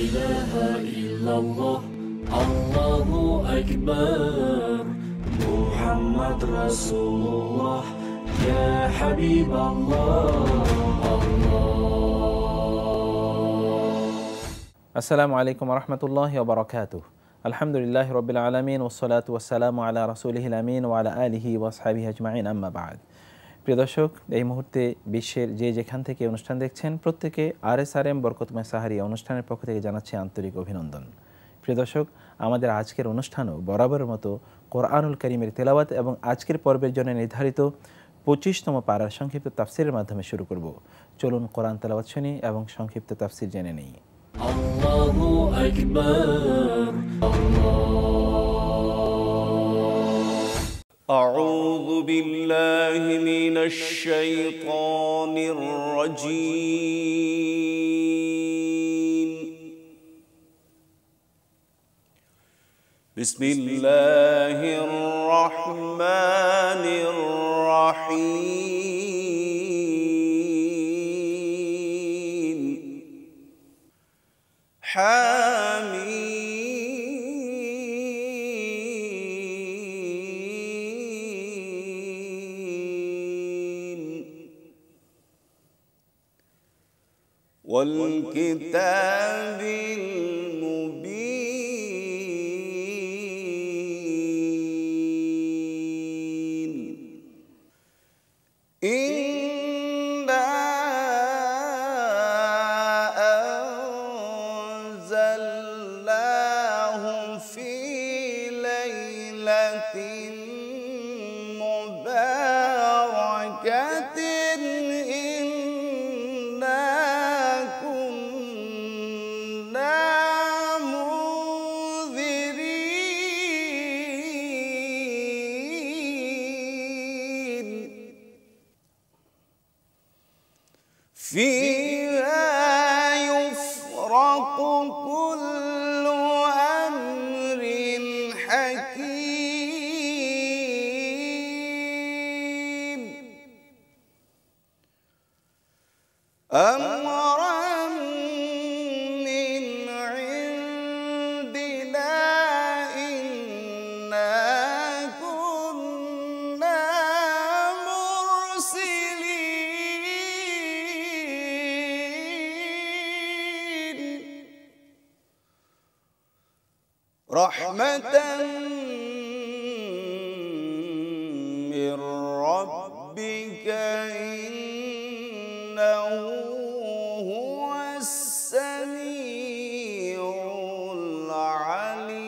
ইলাহা ইল্লাল্লাহ আল্লাহু আকবার মুহাম্মদ রাসূলুল্লাহ ইয়া হাবিবাল্লাহ আসসালামু আলাইকুম ওয়া রাহমাতুল্লাহি ওয়া বারাকাতুহু আলহামদুলিল্লাহি রাব্বিল আলামিন ওয়াসসালাতু ওয়াসসালামু আলা রাসূলিহিল আমিন ওয়া আলা আলিহি ওয়া আসহাবিহি আজমাইন আম্মা বা'দ। প্রিয় দর্শক, এই মুহূর্তে বিশ্বের যে যেখান থেকে অনুষ্ঠান দেখছেন প্রত্যেকে RSRM বরকতময় সাহারি অনুষ্ঠানের পক্ষ থেকে জানাচ্ছি আন্তরিক অভিনন্দন। প্রিয় দর্শক, আমাদের আজকের অনুষ্ঠানও বরাবরের মতো কোরআনুল কারীমের তেলাওয়াত এবং আজকের পর্বের জন্য নির্ধারিত 25তম পারার সংক্ষিপ্ত তাফসিরের মাধ্যমে শুরু করব। চলুন কোরআন তেলাওয়াত শুনি এবং সংক্ষিপ্ত তাফসির জেনে নিই। আল্লাহু আকবার أعوذ بالله من الشيطان الرجيم بسم الله الرحمن الرحيم والكتاب المبين إنا أنزلناه في ليلة مباركة فيها يفرق كل أمر حكيم أمرا من عندنا إنا كنا مرسلين رحمة من ربك إنه هو السميع العليم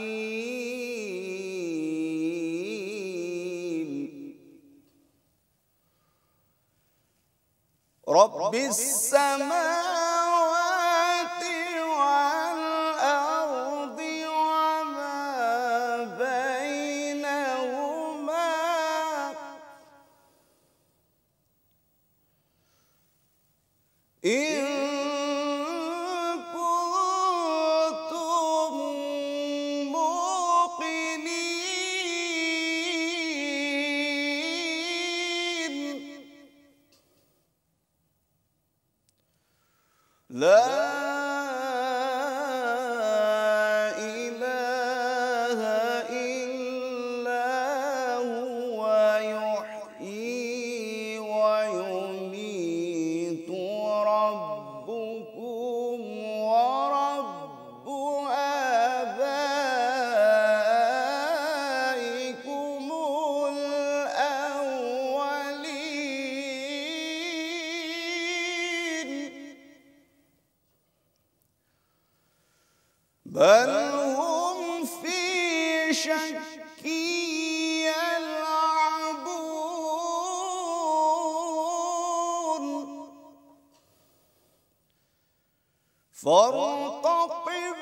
رب السماوات والأرض وما بينهما إن كنتم موقنين لا إله إلا هو يحيي ويميت ربكم ورب آبائكم الأولين بل هم في شك يلعبون فارتقب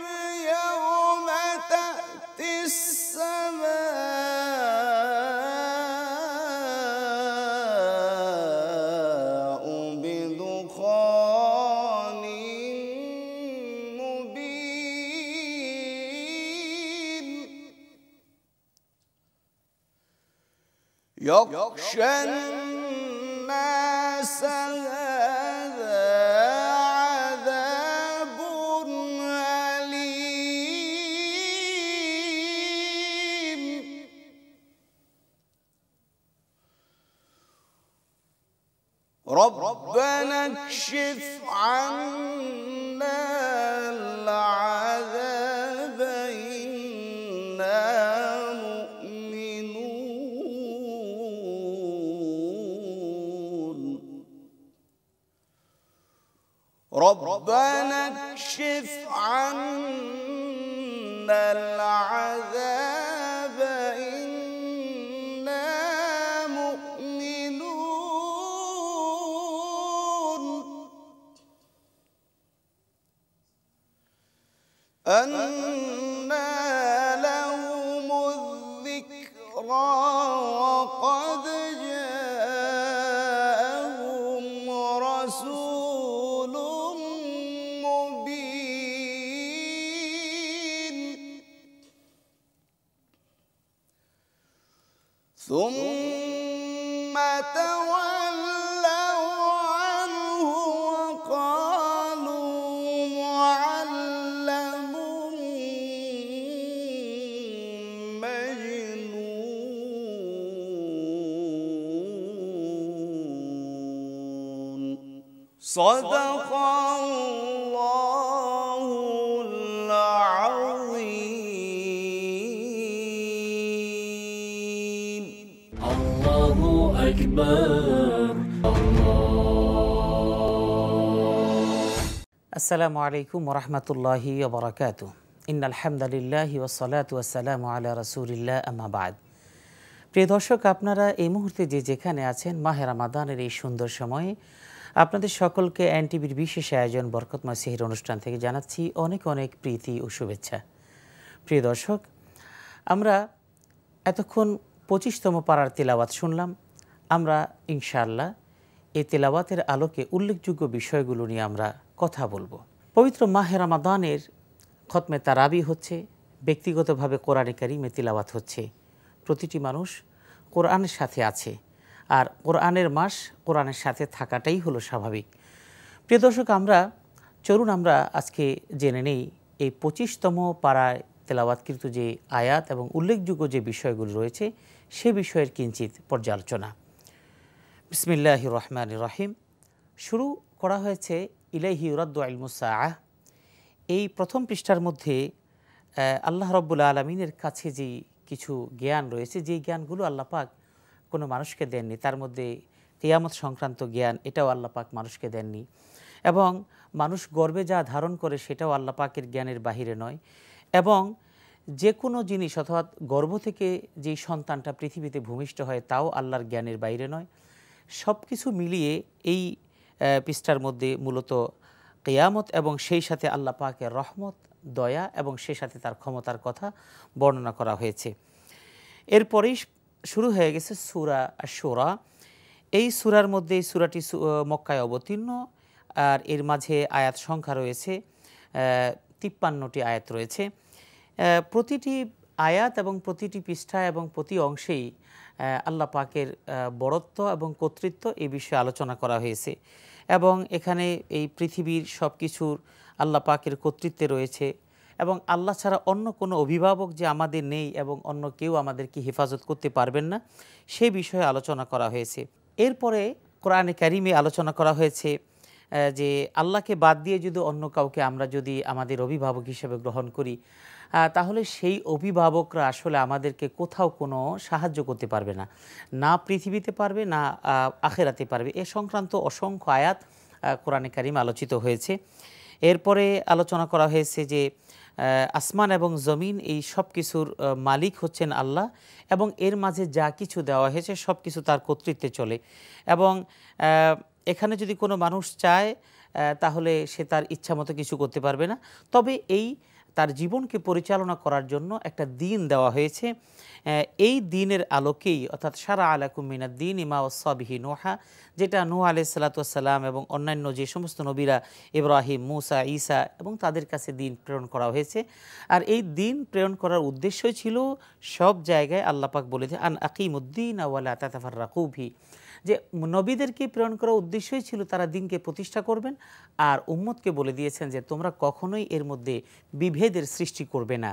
يوم تأتي السماء بدخان مبين يغشى الناس هذا عذاب اكشف عنا العذاب إنا مؤمنون ربنا اكشف عنا العذاب إنا مؤمنون أنى لهم الذكرى وقد جاءهم رسول مبين ثم تولوا عنه وقالوا معلم مجنون صدق الله العظيم الله أكبر আসসালামু আলাইকুম ওরহমতুল্লাহি ওবরাকাতুহ ইন্নাল হামদুলিল্লাহি ওয়াসসালাতু ওয়াসসালামু আলা রাসূলিল্লাহ আম্মা বাদ। প্রিয় দর্শক, আপনারা এই মুহূর্তে যে যেখানে আছেন মাহে রমাদানের এই সুন্দর সময়ে আপনাদের সকলকে এনটিভির বিশেষ আয়োজন বরকতময় সেহর অনুষ্ঠান থেকে জানাচ্ছি অনেক অনেক প্রীতি ও শুভেচ্ছা। প্রিয় দর্শক, আমরা এতক্ষণ 25তম পারার তেলাওয়াত শুনলাম। আমরা ইনশাআল্লাহ এই তেলাওয়াতের আলোকে উল্লেখযোগ্য বিষয়গুলো নিয়ে আমরা কথা বলবো। পবিত্র মাহে রমাদানের খতমে তারাবি হচ্ছে, ব্যক্তিগতভাবে কোরআনে কারিমে তিলাওয়াত হচ্ছে। প্রতিটি মানুষ কোরআনের সাথে আছে, আর কোরআনের মাস কোরআনের সাথে থাকাটাই হলো স্বাভাবিক। প্রিয় দর্শক, চলুন আমরা আজকে জেনে নেই এই 25তম পাড়ায় তেলাওয়াতকৃত যে আয়াত এবং উল্লেখযোগ্য যে বিষয়গুলো রয়েছে সে বিষয়ের কিঞ্চিত পর্যালোচনা। বিসমিল্লাহির রহমানির রহিম। শুরু করা হয়েছে ইলাইহি ইউরাদ্দু ইলমুস সাআহ। এই প্রথম পৃষ্ঠার মধ্যে আল্লাহ রাব্বুল আলামিনের কাছে যে কিছু জ্ঞান রয়েছে, যেই জ্ঞানগুলো আল্লাহ পাক কোনো মানুষকে দেননি, তার মধ্যে কিয়ামত সংক্রান্ত জ্ঞান, এটাও আল্লাহ পাক মানুষকে দেননি। এবং মানুষ গর্বে যা ধারণ করে সেটাও আল্লাহ পাকের জ্ঞানের বাহিরে নয়। এবং যে কোনো জিনিস অর্থাৎ গর্ভ থেকে যেই সন্তানটা পৃথিবীতে ভূমিষ্ঠ হয় তাও আল্লাহর জ্ঞানের বাইরে নয়। সব কিছু মিলিয়ে এই পৃষ্ঠার মধ্যে মূলত কিয়ামত এবং সেই সাথে আল্লাহ পাকের রহমত, দয়া এবং সেই সাথে তার ক্ষমতার কথা বর্ণনা করা হয়েছে। এরপরেই শুরু হয়ে গেছে সূরা আশ-শুরা। এই সূরার মধ্যে এই সূরাটি মক্কায় অবতীর্ণ, আর এর মাঝে আয়াত সংখ্যা রয়েছে 53টি আয়াত রয়েছে। প্রতিটি আয়াত এবং প্রতিটি পৃষ্ঠা এবং প্রতি অংশেই আল্লাহ পাকের বড়ত্ব এবং কর্তৃত্ব এই বিষয়ে আলোচনা করা হয়েছে। এবং এখানে এই পৃথিবীর সব কিছুর আল্লাহ পাকের কর্তৃত্বে রয়েছে এবং আল্লাহ ছাড়া অন্য কোনো অভিভাবক যে আমাদের নেই এবং অন্য কেউ আমাদেরকে হেফাজত করতে পারবেন না সেই বিষয়ে আলোচনা করা হয়েছে। এরপরে কোরআনে কারিমে আলোচনা করা হয়েছে যে আল্লাহকে বাদ দিয়ে যদি অন্য কাউকে আমরা যদি আমাদের অভিভাবক হিসেবে গ্রহণ করি, তাহলে সেই অভিভাবকরা আসলে আমাদেরকে কোথাও কোনো সাহায্য করতে পারবে না, না পৃথিবীতে পারবে না আখেরাতে পারবে। এ সংক্রান্ত অসংখ্য আয়াত কোরআনে কারিম আলোচিত হয়েছে। এরপরে আলোচনা করা হয়েছে যে আসমান এবং জমিন এই সব কিছুর মালিক হচ্ছেন আল্লাহ এবং এর মাঝে যা কিছু দেওয়া হয়েছে সব কিছু তার কর্তৃত্বে চলে। এবং এখানে যদি কোনো মানুষ চায় তাহলে সে তার ইচ্ছা মতো কিছু করতে পারবে না, তবে তার জীবনকে পরিচালনা করার জন্য একটা দিন দেওয়া হয়েছে। এই দিনের আলোকেই অর্থাৎ শারা আলাকুম মিনাদ দ্বীন মা ওয়াসা বিহি নূহা, যেটা নূহ আলাইহিস সালাতু ওয়াস সালাম এবং অন্যান্য যে সমস্ত নবীরা ইব্রাহিম, মূসা, ঈসা এবং তাদের কাছে দিন প্রেরণ করা হয়েছে। আর এই দিন প্রেরণ করার উদ্দেশ্যই ছিল সব জায়গায় আল্লাহ পাক বলেছে আন আকিমুদ্দিন ওয়া লা তাতাফাররাকু ফি, যে নবীদেরকে প্রেরণ করার উদ্দেশ্যই ছিল তারা দিনকে প্রতিষ্ঠা করবেন, আর উম্মতকে বলে দিয়েছেন যে তোমরা কখনোই এর মধ্যে বিভেদের সৃষ্টি করবে না।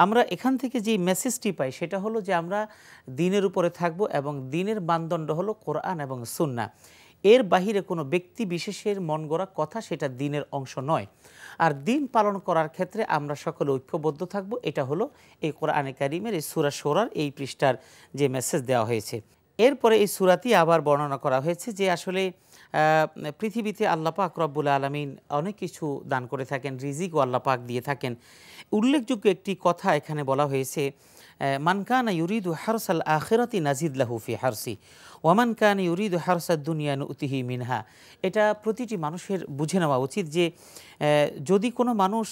আমরা এখান থেকে যে মেসেজটি পাই সেটা হলো যে আমরা দিনের উপরে থাকব এবং দিনের মানদণ্ড হলো কোরআন এবং সুন্নাহ। এর বাহিরে কোনো ব্যক্তি বিশেষের মন গড়া কথা সেটা দিনের অংশ নয়। আর দিন পালন করার ক্ষেত্রে আমরা সকলে ঐক্যবদ্ধ থাকব, এটা হলো এই কোরআনে কারিমের এই সূরা শূরার এই পৃষ্ঠার যে মেসেজ দেওয়া হয়েছে। এরপরে এই সূরাটি আবার বর্ণনা করা হয়েছে যে আসলে পৃথিবীতে আল্লাহ পাক রব্বুল আলামিন অনেক কিছু দান করে থাকেন, রিজিকও আল্লাহ পাক দিয়ে থাকেন। উল্লেখযোগ্য একটি কথা এখানে বলা হয়েছে, মান কানা ইউরিদু হারসাল আখিরাতি নাজিদ লাহু ফি হারসি ওয়ামান কানা ইউরিদু হারসাদ দুনিয়া নুতিহি মিনহা। এটা প্রতিটি মানুষের বুঝে নেওয়া উচিত যে যদি কোনো মানুষ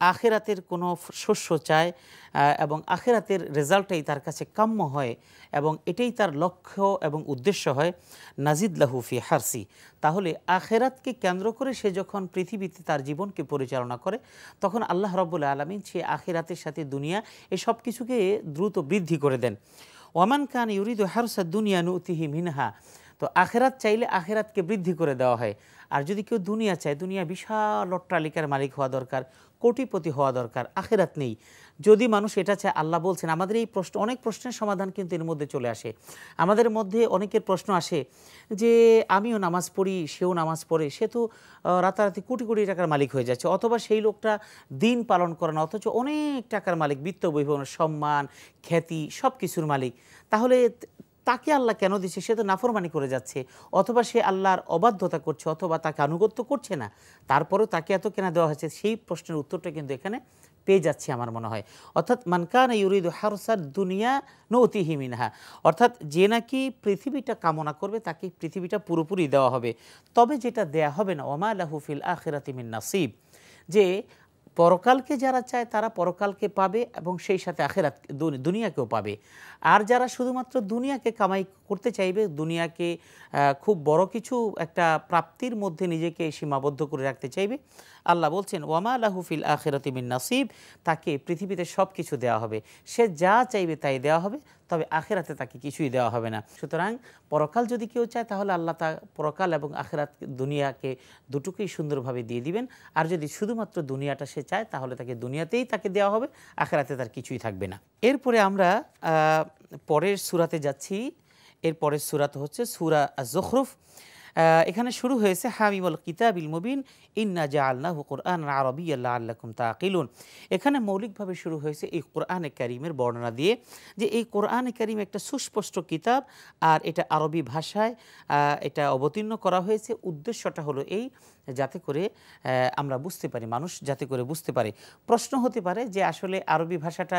আখিরাতের কোনো শস্য চায় এবং আখিরাতের রেজাল্টটাই তার কাছে কাম্য হয় এবং এটাই তার লক্ষ্য এবং উদ্দেশ্য হয়, নাজিদ লাহু ফি হারসি, তাহলে আখিরাতকে কেন্দ্র করে সে যখন পৃথিবীতে তার জীবনকে পরিচালনা করে তখন আল্লাহ রাব্বুল আলামিন সে আখিরাতের সাথে দুনিয়া এই সব কিছুকে দ্রুত বৃদ্ধি করে দেন। ওয়ামান কান ইউরিদু হারসাদ দুনিয়া নুতিহি মিনহা, তো আখিরাত চাইলে আখিরাতকে বৃদ্ধি করে দেওয়া হয়। আর যদি কেউ দুনিয়া চায়, দুনিয়া বিশাল অট্টালিকার মালিক হওয়া দরকার, কোটিপতি হওয়া দরকার, আখিরাত নেই, যদি মানুষ এটা চায়, আল্লাহ বলছেন আমাদের এই প্রশ্ন, অনেক প্রশ্নের সমাধান কিন্তু এর মধ্যে চলে আসে। আমাদের মধ্যে অনেকের প্রশ্ন আসে যে আমিও নামাজ পড়ি, সেও নামাজ পড়ে, সে তো রাতারাতি কোটি কোটি টাকার মালিক হয়ে যাচ্ছে, অথবা সেই লোকটা দিন পালন করে না অথচ অনেক টাকার মালিক, বিত্ত বৈভব, সম্মান, খ্যাতি, সব কিছুর মালিক, তাহলে তাকে আল্লাহ কেন দিচ্ছে? সে তো নাফরমানি করে যাচ্ছে, অথবা সে আল্লাহর অবাধ্যতা করছে, অথবা তাকে আনুগত্য করছে না, তারপরেও তাকে এত কেন দেওয়া হয়েছে? সেই প্রশ্নের উত্তরটা কিন্তু এখানে পেয়ে যাচ্ছে আমার মনে হয়। অর্থাৎ মান কানা ইউরিদু হারসাদ দুনিয়া নুতিহি মিনহা, অর্থাৎ যে নাকি পৃথিবীটা কামনা করবে তাকে পৃথিবীটা পুরোপুরি দেওয়া হবে, তবে যেটা দেয়া হবে না, ওমা লাহু ফিল আখিরাতি মিন নাসিব, যে পরকালকে যারা চায় তারা পরকালকে পাবে এবং সেই সাথে আখিরাত দুনিয়াকেও পাবে। আর যারা শুধুমাত্র দুনিয়াকে কামাই করতে চাইবে, দুনিয়াকে খুব বড় কিছু একটা প্রাপ্তির মধ্যে নিজেকে সীমাবদ্ধ করে রাখতে চাইবে, আল্লাহ বলছেন ওয়ামা লাহু ফিল আখিরাতি মিন নাসিব, তাকে পৃথিবীতে সব কিছু দেওয়া হবে, সে যা চাইবে তাই দেওয়া হবে, তবে আখিরাতে তাকে কিছুই দেওয়া হবে না। সুতরাং পরকাল যদি কেউ চায় তাহলে আল্লাহ তা পরকাল এবং আখিরাত দুনিয়াকে দুটোকেই সুন্দরভাবে দিয়ে দিবেন। আর যদি শুধুমাত্র দুনিয়াটা সে চায় তাহলে তাকে দুনিয়াতেই তাকে দেওয়া হবে, আখিরাতে তার কিছুই থাকবে না। এরপরে আমরা পরের সূরাতে যাচ্ছি। এর পরের সূরা হচ্ছে সূরা আয-যুখরুফ। এখানে শুরু হয়েছে হামিমুল কিতাবিল মুবিন ইন্না জাআলনাহু কুরআনান আরাবিয়্যান লাআল্লাকুম তাআকিলুন। এখানে মৌলিকভাবে শুরু হয়েছে এই কোরআনে কারীমের বর্ণনা দিয়ে যে এই কোরআনে কারীম একটা সুস্পষ্ট কিতাব আর এটা আরবি ভাষায় এটা অবতীর্ণ করা হয়েছে। উদ্দেশ্যটা হলো এই, যাতে করে আমরা বুঝতে পারি, মানুষ যাতে করে বুঝতে পারে। প্রশ্ন হতে পারে যে আসলে আরবি ভাষাটা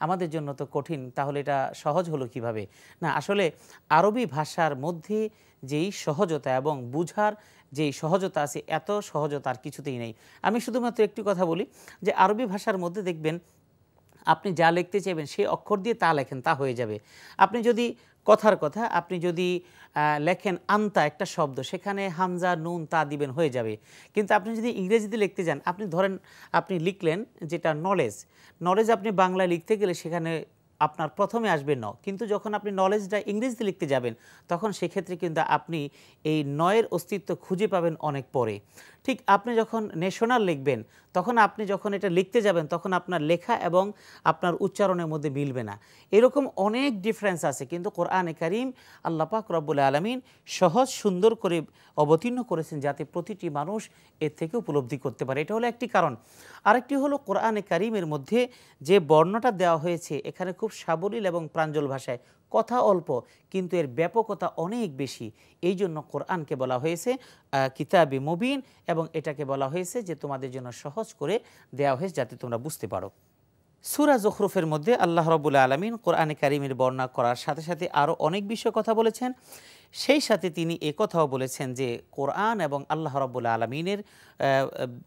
আমাদের জন্য তো কঠিন, তাহলে এটা সহজ হলো কিভাবে? না, আসলে আরবি ভাষার মধ্যে যেই সহজতা এবং বুঝার যেই সহজতা আছে, এত সহজতা আর কিছুতেই নেই। আমি শুধুমাত্র একটি কথা বলি যে আরবি ভাষার মধ্যে দেখবেন আপনি যা লিখতে চাইবেন সেই অক্ষর দিয়ে তা লেখেন, তা হয়ে যাবে। আপনি যদি কথার কথা আপনি যদি লেখেন আন্তা একটা শব্দ, সেখানে হামজা নুন তা দিবেন, হয়ে যাবে। কিন্তু আপনি যদি ইংরেজিতে লিখতে যান, আপনি ধরেন আপনি লিখলেন যেটা নলেজ, নলেজ আপনি বাংলায় লিখতে গেলে সেখানে আপনার প্রথমে আসবে ন, কিন্তু যখন আপনি নলেজটা ইংরেজিতে লিখতে যাবেন তখন সেক্ষেত্রে কিন্তু আপনি এই নয়ের অস্তিত্ব খুঁজে পাবেন অনেক পরে। ঠিক আপনি যখন ন্যাশনাল লিখবেন তখন আপনি যখন এটা লিখতে যাবেন তখন আপনার লেখা এবং আপনার উচ্চারণের মধ্যে মিলবে না। এরকম অনেক ডিফারেন্স আছে, কিন্তু কোরআনে কারীম আল্লাহ পাক রব্বুল আলামিন সহজ সুন্দর করে অবতীর্ণ করেছেন যাতে প্রতিটি মানুষ এর থেকে উপলব্ধি করতে পারে। এটা হলো একটি কারণ। আরেকটি হলো কোরআনে কারীমের মধ্যে যে বর্ণনাটা দেওয়া হয়েছে এখানে খুব সাবলীল এবং প্রাঞ্জল ভাষায়, কথা অল্প কিন্তু এর ব্যাপকতা অনেক বেশি। এই জন্য কোরআনকে বলা হয়েছে কিতাবে মুবিন, এবং এটাকে বলা হয়েছে যে তোমাদের জন্য সহজ করে দেওয়া হয়েছে যাতে তোমরা বুঝতে পারো। সূরা যুখরুফের মধ্যে আল্লাহ রাব্বুল আলামিন কোরআনে কারীমের বর্ণনা করার সাথে সাথে আরও অনেক বিষয়ে কথা বলেছেন। সেই সাথে তিনি কথাও বলেছেন যে কোরআন এবং আল্লাহ রাব্বুল আলামিনের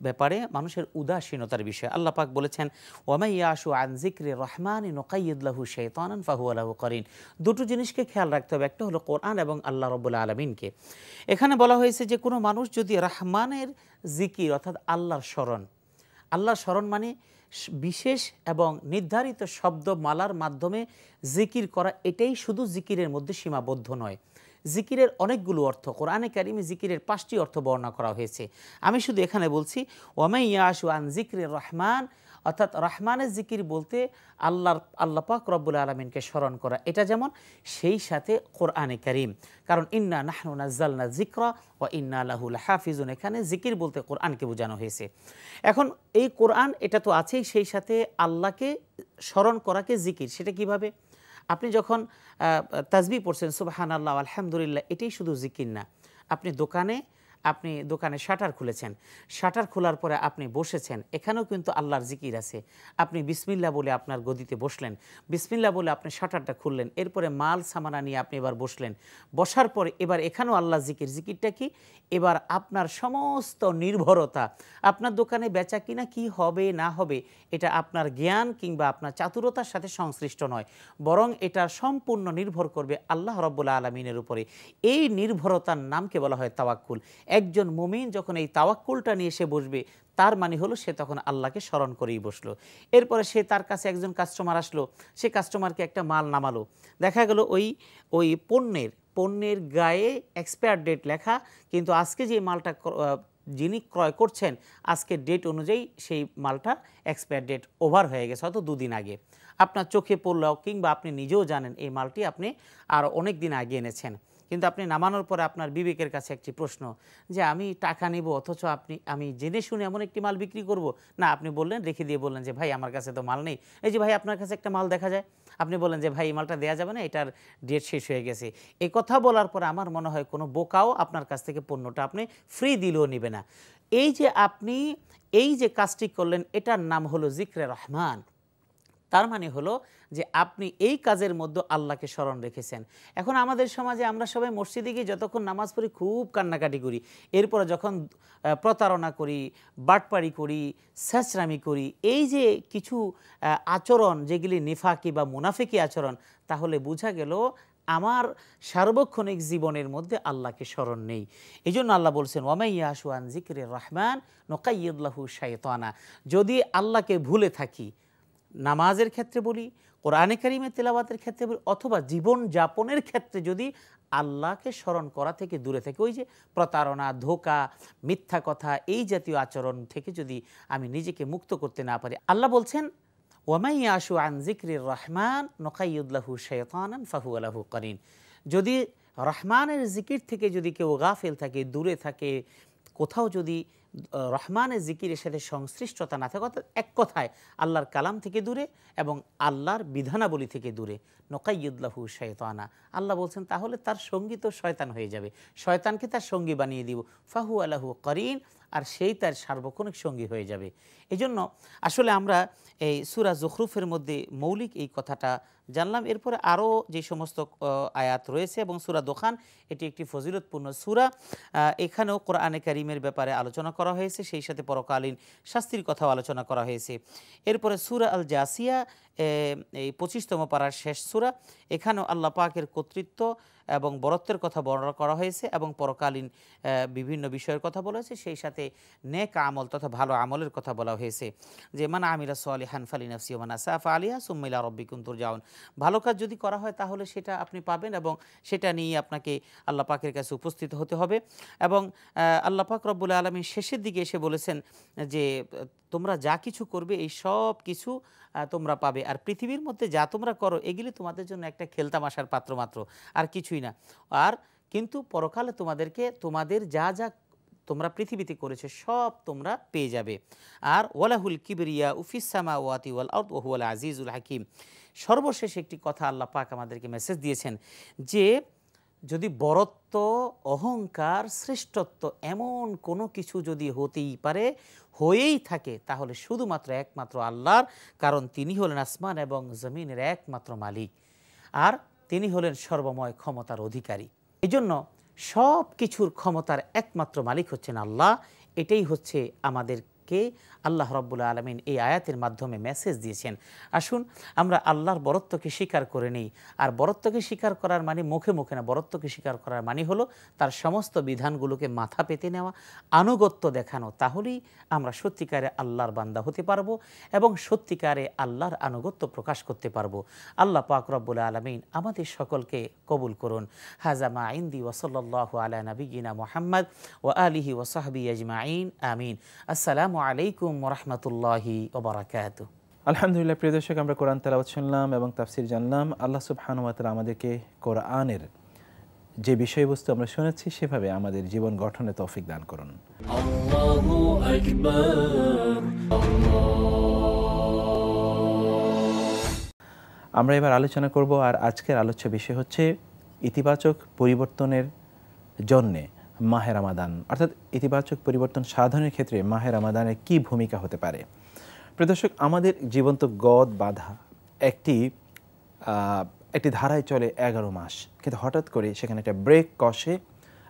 ব্যাপারে মানুষের উদাসীনতার বিষয়। আল্লাহ পাক বলেছেন ওয়ামাই ইয়াশু আন যিকরি রহমানি নুকাইয়িদ লাহু শাইতানান ফাহুয়া লাহু করিন। দুটো জিনিসকে খেয়াল রাখতে হবে, একটা হলো কোরআন এবং আল্লাহ রাব্বুল আলামিনকে। এখানে বলা হয়েছে যে কোনো মানুষ যদি রহমানের জিকির অর্থাৎ আল্লাহর স্মরণ মানে বিশেষ এবং নির্ধারিত শব্দমালার মাধ্যমে জিকির করা, এটাই শুধু জিকিরের মধ্যে সীমাবদ্ধ নয়। জিকিরের অনেকগুলো অর্থ, কোরআনে কারিমে জিকিরের 5টি অর্থ বর্ণনা করা হয়েছে। আমি শুধু এখানে বলছি ওয়ামাই ইয়াশু আন জিকরির রহমান, অর্থাৎ রহমানের জিকির বলতে আল্লাহ পাক রব্বুল আলামিনকে স্মরণ করা, এটা যেমন সেই সাথে কোরআনে কারীম। কারণ ইন্না নাহনু নাজ্জালনা যিকরা ওয়া ইন্না লাহু লাহাফিজুন, এখানে জিকির বলতে কোরআনকে বোঝানো হয়েছে। এখন এই কোরআন এটা তো আছেই, সেই সাথে আল্লাহকে স্মরণ করাকে জিকির। সেটা কিভাবে? আপনি যখন তাসবিহ পড়ছেন সুবহানাল্লাহ আলহামদুলিল্লাহ, এটাই শুধু জিকির না। আপনি দোকানে শাটার খুলেছেন, শাটার খোলার পরে আপনি বসেছেন, এখানেও কিন্তু আল্লাহর জিকির আছে। আপনি বিসমিল্লাহ বলে আপনার গদিতে বসলেন, বিসমিল্লাহ বলে আপনি শাটারটা খুললেন, এরপরে মাল সামানা নিয়ে আপনি এবার বসলেন, বসার পরে এবার এখানেও আল্লাহ জিকির। জিকিরটা কি? এবার আপনার সমস্ত নির্ভরতা, আপনার দোকানে বেচা কিনা কি হবে না হবে এটা আপনার জ্ঞান কিংবা আপনার চাতুরতার সাথে সংশ্লিষ্ট নয়, বরং এটা সম্পূর্ণ নির্ভর করবে আল্লাহ রাব্বুল আলামিনের উপরে। এই নির্ভরতার নামকে বলা হয় তাওয়াক্কুল। একজন মুমিন যখন এই তাওয়াক্কুলটা নিয়ে এসে বসবে, তার মানে হলো সে তখন আল্লাহকে স্মরণ করেই বসলো। এরপরে তার কাছে একজন কাস্টমার আসলো, সে কাস্টমারকে একটা মাল নামালো, দেখা গেল ওই পণ্যের গায়ে এক্সপায়ার ডেট লেখা, কিন্তু আজকে যে মালটা যিনি ক্রয় করছেন আজকের ডেট অনুযায়ী সেই মালটা এক্সপায়ার ডেট ওভার হয়ে গেছে, হয়তো 2 দিন আগে। আপনার চোখে পড়লেও কিংবা আপনি নিজেও জানেন এই মালটি আপনি আরও অনেক দিন আগে এনেছেন, কিন্তু আপনি নামানোর পরে আপনার বিবেকের কাছে একটি প্রশ্ন যে আমি টাকা নেব, অথচ আমি জেনে শুনে এমন একটি মাল বিক্রি করব না। আপনি বললেন, রেখে দিয়ে বললেন যে ভাই আমার কাছে তো মাল নেই। এই যে ভাই আপনার কাছে একটা মাল দেখা যায়, আপনি বললেন যে ভাই এই মালটা দেওয়া যাবে না, এটার ডেট শেষ হয়ে গেছে। এই কথা বলার পরে আমার মনে হয় কোনো বোকাও আপনার কাছ থেকে পণ্যটা আপনি ফ্রি দিলেও নেবে না। এই যে আপনি এই যে কাজটি করলেন, এটার নাম হলো জিকরে রহমান। তার মানে হলো যে আপনি এই কাজের মধ্যে আল্লাহকে স্মরণ রেখেছেন। এখন আমাদের সমাজে আমরা সবাই মসজিদে গিয়ে যতক্ষণ নামাজ পড়ি খুব কান্নাকাটি করি, এরপরে যখন প্রতারণা করি, বাটপাড়ি করি, ছ্যাঁচড়ামি করি, এই যে কিছু আচরণ যেগুলি নিফাকি বা মুনাফিকি আচরণ, তাহলে বোঝা গেল আমার সার্বক্ষণিক জীবনের মধ্যে আল্লাহকে স্মরণ নেই। এই জন্য আল্লাহ বলছেন ওয়ামাই ইয়াশু আন যিকরির রহমান নুকাইয়িদ লাহু শাইতানা, যদি আল্লাহকে ভুলে থাকি, নামাজের ক্ষেত্রে বলি, কোরআনে কারিমের তেলাওয়াতের ক্ষেত্রে বলি, অথবা জীবন যাপনের ক্ষেত্রে যদি আল্লাহকে স্মরণ করা থেকে দূরে থাকে, ওই যে প্রতারণা, ধোঁকা, মিথ্যা কথা, এই জাতীয় আচরণ থেকে যদি আমি নিজেকে মুক্ত করতে না পারি, আল্লাহ বলছেন ওয়ামাই ইয়াশু আন যিকরির রহমান নুকাইয়িদ লাহু শাইতানান ফাহুয়া লাহু কারিন। যদি রহমানের জিকির থেকে যদি কেউ গাফেল থাকে, দূরে থাকে, কোথাও যদি রহমানের জিকিরের সাথে সংশ্লিষ্টতা না থাকে, অর্থাৎ এক কথায় আল্লাহর কালাম থেকে দূরে এবং আল্লাহর বিধানাবলী থেকে দূরে, নুকাইয়িদ লাহু শাইতানা, আল্লাহ বলছেন তাহলে তার সঙ্গী তো শয়তান হয়ে যাবে, শয়তানকে তার সঙ্গী বানিয়ে দিব, ফাহুয়া লাহু কারিন, আর সেই তার সার্বক্ষণিক সঙ্গী হয়ে যাবে। এই জন্য আসলে আমরা এই সূরা যুখরুফের মধ্যে মৌলিক এই কথাটা জানলাম। এরপরে আরও যে সমস্ত আয়াত রয়েছে, এবং সূরা দোখান এটি একটি ফজিলতপূর্ণ সূরা, এখানেও কোরআনে কারীমের ব্যাপারে আলোচনা করা হয়েছে, সেই সাথে পরকালীন শাস্তির কথাও আলোচনা করা হয়েছে। এরপরে সূরা আল জাসিয়া এই 25তম পারার শেষ সূরা, এখানেও আল্লাহ পাকের কর্তৃত্ব এবং বরত্বের কথা বর্ণনা করা হয়েছে এবং পরকালীন বিভিন্ন বিষয়ের কথা বলা হয়েছে, সেই সাথে নেক আমল তথা ভালো আমলের কথা বলা হয়েছে, যে মান আমিলা সালিহান ফালিনাফসি ওয়া মান আসাআ ফাআলাইহা সুম্মা ইলা রাব্বিকুম তুরজাউন। ভালো কাজ যদি করা হয় তাহলে সেটা আপনি পাবেন এবং সেটা নিয়ে আপনাকে আল্লাহ পাকের কাছে উপস্থিত হতে হবে। এবং আল্লাহ পাক রব্বুল আলামিন শেষের দিকে এসে বলেছেন যে তোমরা যা কিছু করবে এই সব কিছু তোমরা পাবে, আর পৃথিবীর মধ্যে যা তোমরা করো এগুলি তোমাদের জন্য একটা খেলতামাশার পাত্র মাত্র, আর কিছুই না। আর কিন্তু পরকালে তোমাদের যা যা তোমরা পৃথিবীতে করেছো সব তোমরা পেয়ে যাবে। আর ওয়ালাহুল কিবরিয়া ফিস সামাওয়াতি ওয়াল আরদ ওয়া হুয়াল আজিজুল হাকিম। সর্বশেষ একটি কথা আল্লাহ পাক আমাদেরকে মেসেজ দিয়েছেন যে যদি বরত্ব, অহংকার, শ্রেষ্ঠত্ব এমন কোনো কিছু যদি হতেই পারে, হয়েই থাকে, তাহলে শুধুমাত্র একমাত্র আল্লাহর, কারণ তিনি হলেন আসমান এবং জমিনের একমাত্র মালিক, আর তিনি হলেন সর্বময় ক্ষমতার অধিকারী। এজন্য সব কিছুর ক্ষমতার একমাত্র মালিক হচ্ছেন আল্লাহ। এটাই হচ্ছে আমাদের আমাদেরকে আল্লাহ রাব্বুল আলামিন এই আয়াতের মাধ্যমে মেসেজ দিয়েছেন। আসুন আমরা আল্লাহর বরত্বকে স্বীকার করে নিই। আর বরত্বকে স্বীকার করার মানে মুখে মুখে না, বরত্বকে স্বীকার করার মানে হলো তার সমস্ত বিধানগুলোকে মাথা পেতে নেওয়া, আনুগত্য দেখানো। তাহলেই আমরা সত্যিকারে আল্লাহর বান্দা হতে পারবো এবং সত্যিকারে আল্লাহর আনুগত্য প্রকাশ করতে পারবো। আল্লাহ পাক রব্বুল আলামিন আমাদের সকলকে কবুল করুন। হাজা মা ইনদি ওয়া সাল্লাল্লাহু আলা নাবিয়িনা মুহাম্মদ ওয়া আলিহি ওয়া সাহবিহি আজমাইন। আমিন। আসসালামু আলাইকুম ওয়া রাহমাতুল্লাহি ওয়া বারাকাতুহু। আলহামদুলিল্লাহ, প্রিয় দর্শক, আমরা কোরআন তেলাওয়াত শুনলাম এবং তাফসির জানলাম। আল্লাহ সুবহানাহু ওয়া তাআলা আমাদেরকে কোরআনের যে বিষয়বস্তু আমরা শুনেছি সেভাবে আমাদের জীবন গঠনে তৌফিক দান করুন। আল্লাহু আকবার, আমরা এবার আলোচনা করব, আর আজকের আলোচ্য বিষয় হচ্ছে ইতিবাচক পরিবর্তনের জন্যে মাহে রমাদান, অর্থাৎ ইতিবাচক পরিবর্তন সাধনের ক্ষেত্রে মাহে রমাদানের কী ভূমিকা হতে পারে। প্রিয় দর্শক, আমাদের জীবন তো গদ বাঁধা একটি ধারায় চলে 11 মাস, কিন্তু হঠাৎ করে সেখানে একটা ব্রেক কষে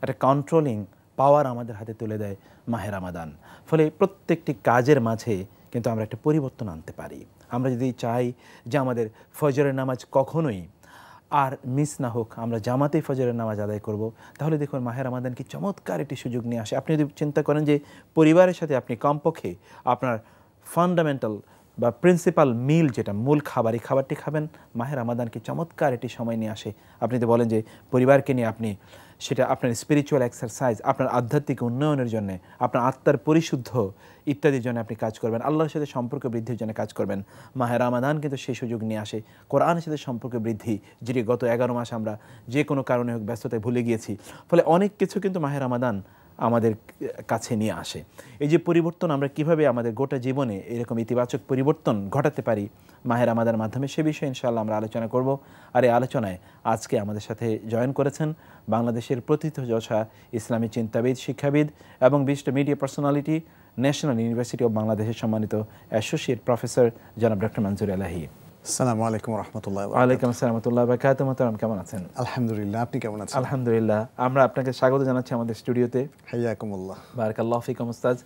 একটা কন্ট্রোলিং পাওয়ার আমাদের হাতে তুলে দেয় মাহে রমাদান। ফলে প্রত্যেকটি কাজের মাঝে কিন্তু আমরা একটা পরিবর্তন আনতে পারি। আমরা যদি চাই যে আমাদের ফজরের নামাজ কখনোই আর মিস না হোক, আমরা জামাতেই ফজরের নামাজ আদায় করব, তাহলে দেখুন মাহে রমাদান কি চমৎকার একটি সুযোগ নিয়ে আসে। আপনি যদি চিন্তা করেন যে পরিবারের সাথে আপনি কমপক্ষে আপনার ফান্ডামেন্টাল বা প্রিন্সিপাল মিল, যেটা মূল খাবার, এই খাবারটি খাবেন, মাহে রমাদান কি চমৎকার একটি সময় নিয়ে আসে। আপনি তো বলেন যে পরিবারকে নিয়ে আপনি সেটা আপনার স্পিরিচুয়াল এক্সারসাইজ, আপনার আধ্যাত্মিক উন্নয়নের জন্য, আপনার আত্মার পরিশুদ্ধ ইত্যাদির জন্য আপনি কাজ করবেন, আল্লাহর সাথে সম্পর্ক বৃদ্ধির জন্য কাজ করবেন। মাহে রমাদান কিন্তু সেই সুযোগ নিয়ে আসে কোরআনের সাথে সম্পর্ক বৃদ্ধি, যেটি গত 11 মাস আমরা যে কোনো কারণে হোক ব্যস্ততায় ভুলে গিয়েছি। ফলে অনেক কিছু কিন্তু মাহে রমাদান আমাদের কাছে নিয়ে আসে। এই যে পরিবর্তন আমরা কিভাবে আমাদের গোটা জীবনে এরকম ইতিবাচক পরিবর্তন ঘটাতে পারি মাহে রমাদানের মাধ্যমে, সে বিষয়ে ইনশাআল্লাহ আমরা আলোচনা করব। আর এই আলোচনায় আজকে আমাদের সাথে জয়েন করেছেন বাংলাদেশের প্রথিতযশা ইসলামী চিন্তাবিদ, শিক্ষাবিদ এবং বিশিষ্ট media personality, national university of বাংলাদেশের সম্মানিত অ্যাসোসিয়েট প্রফেসর জনাব ডক্টর মনজুর এলাহি। আসসালামু আলাইকুম ওয়া রাহমাতুল্লাহি ওয়া বারাকাতুহু। ওয়ালাইকুম আসসালাম ওয়া রাহমাতুল্লাহি ওয়া বারাকাতুহু। মোহতারাম, কেমন আছেন? আলহামদুলিল্লাহ, আপনি কেমন আছেন? আলহামদুলিল্লাহ, আমরা আপনাকে স্বাগত জানাচ্ছি আমাদের স্টুডিওতে। হাইয়াকুমুল্লাহ। বারাকাল্লাহু ফিকুম উস্তাদ।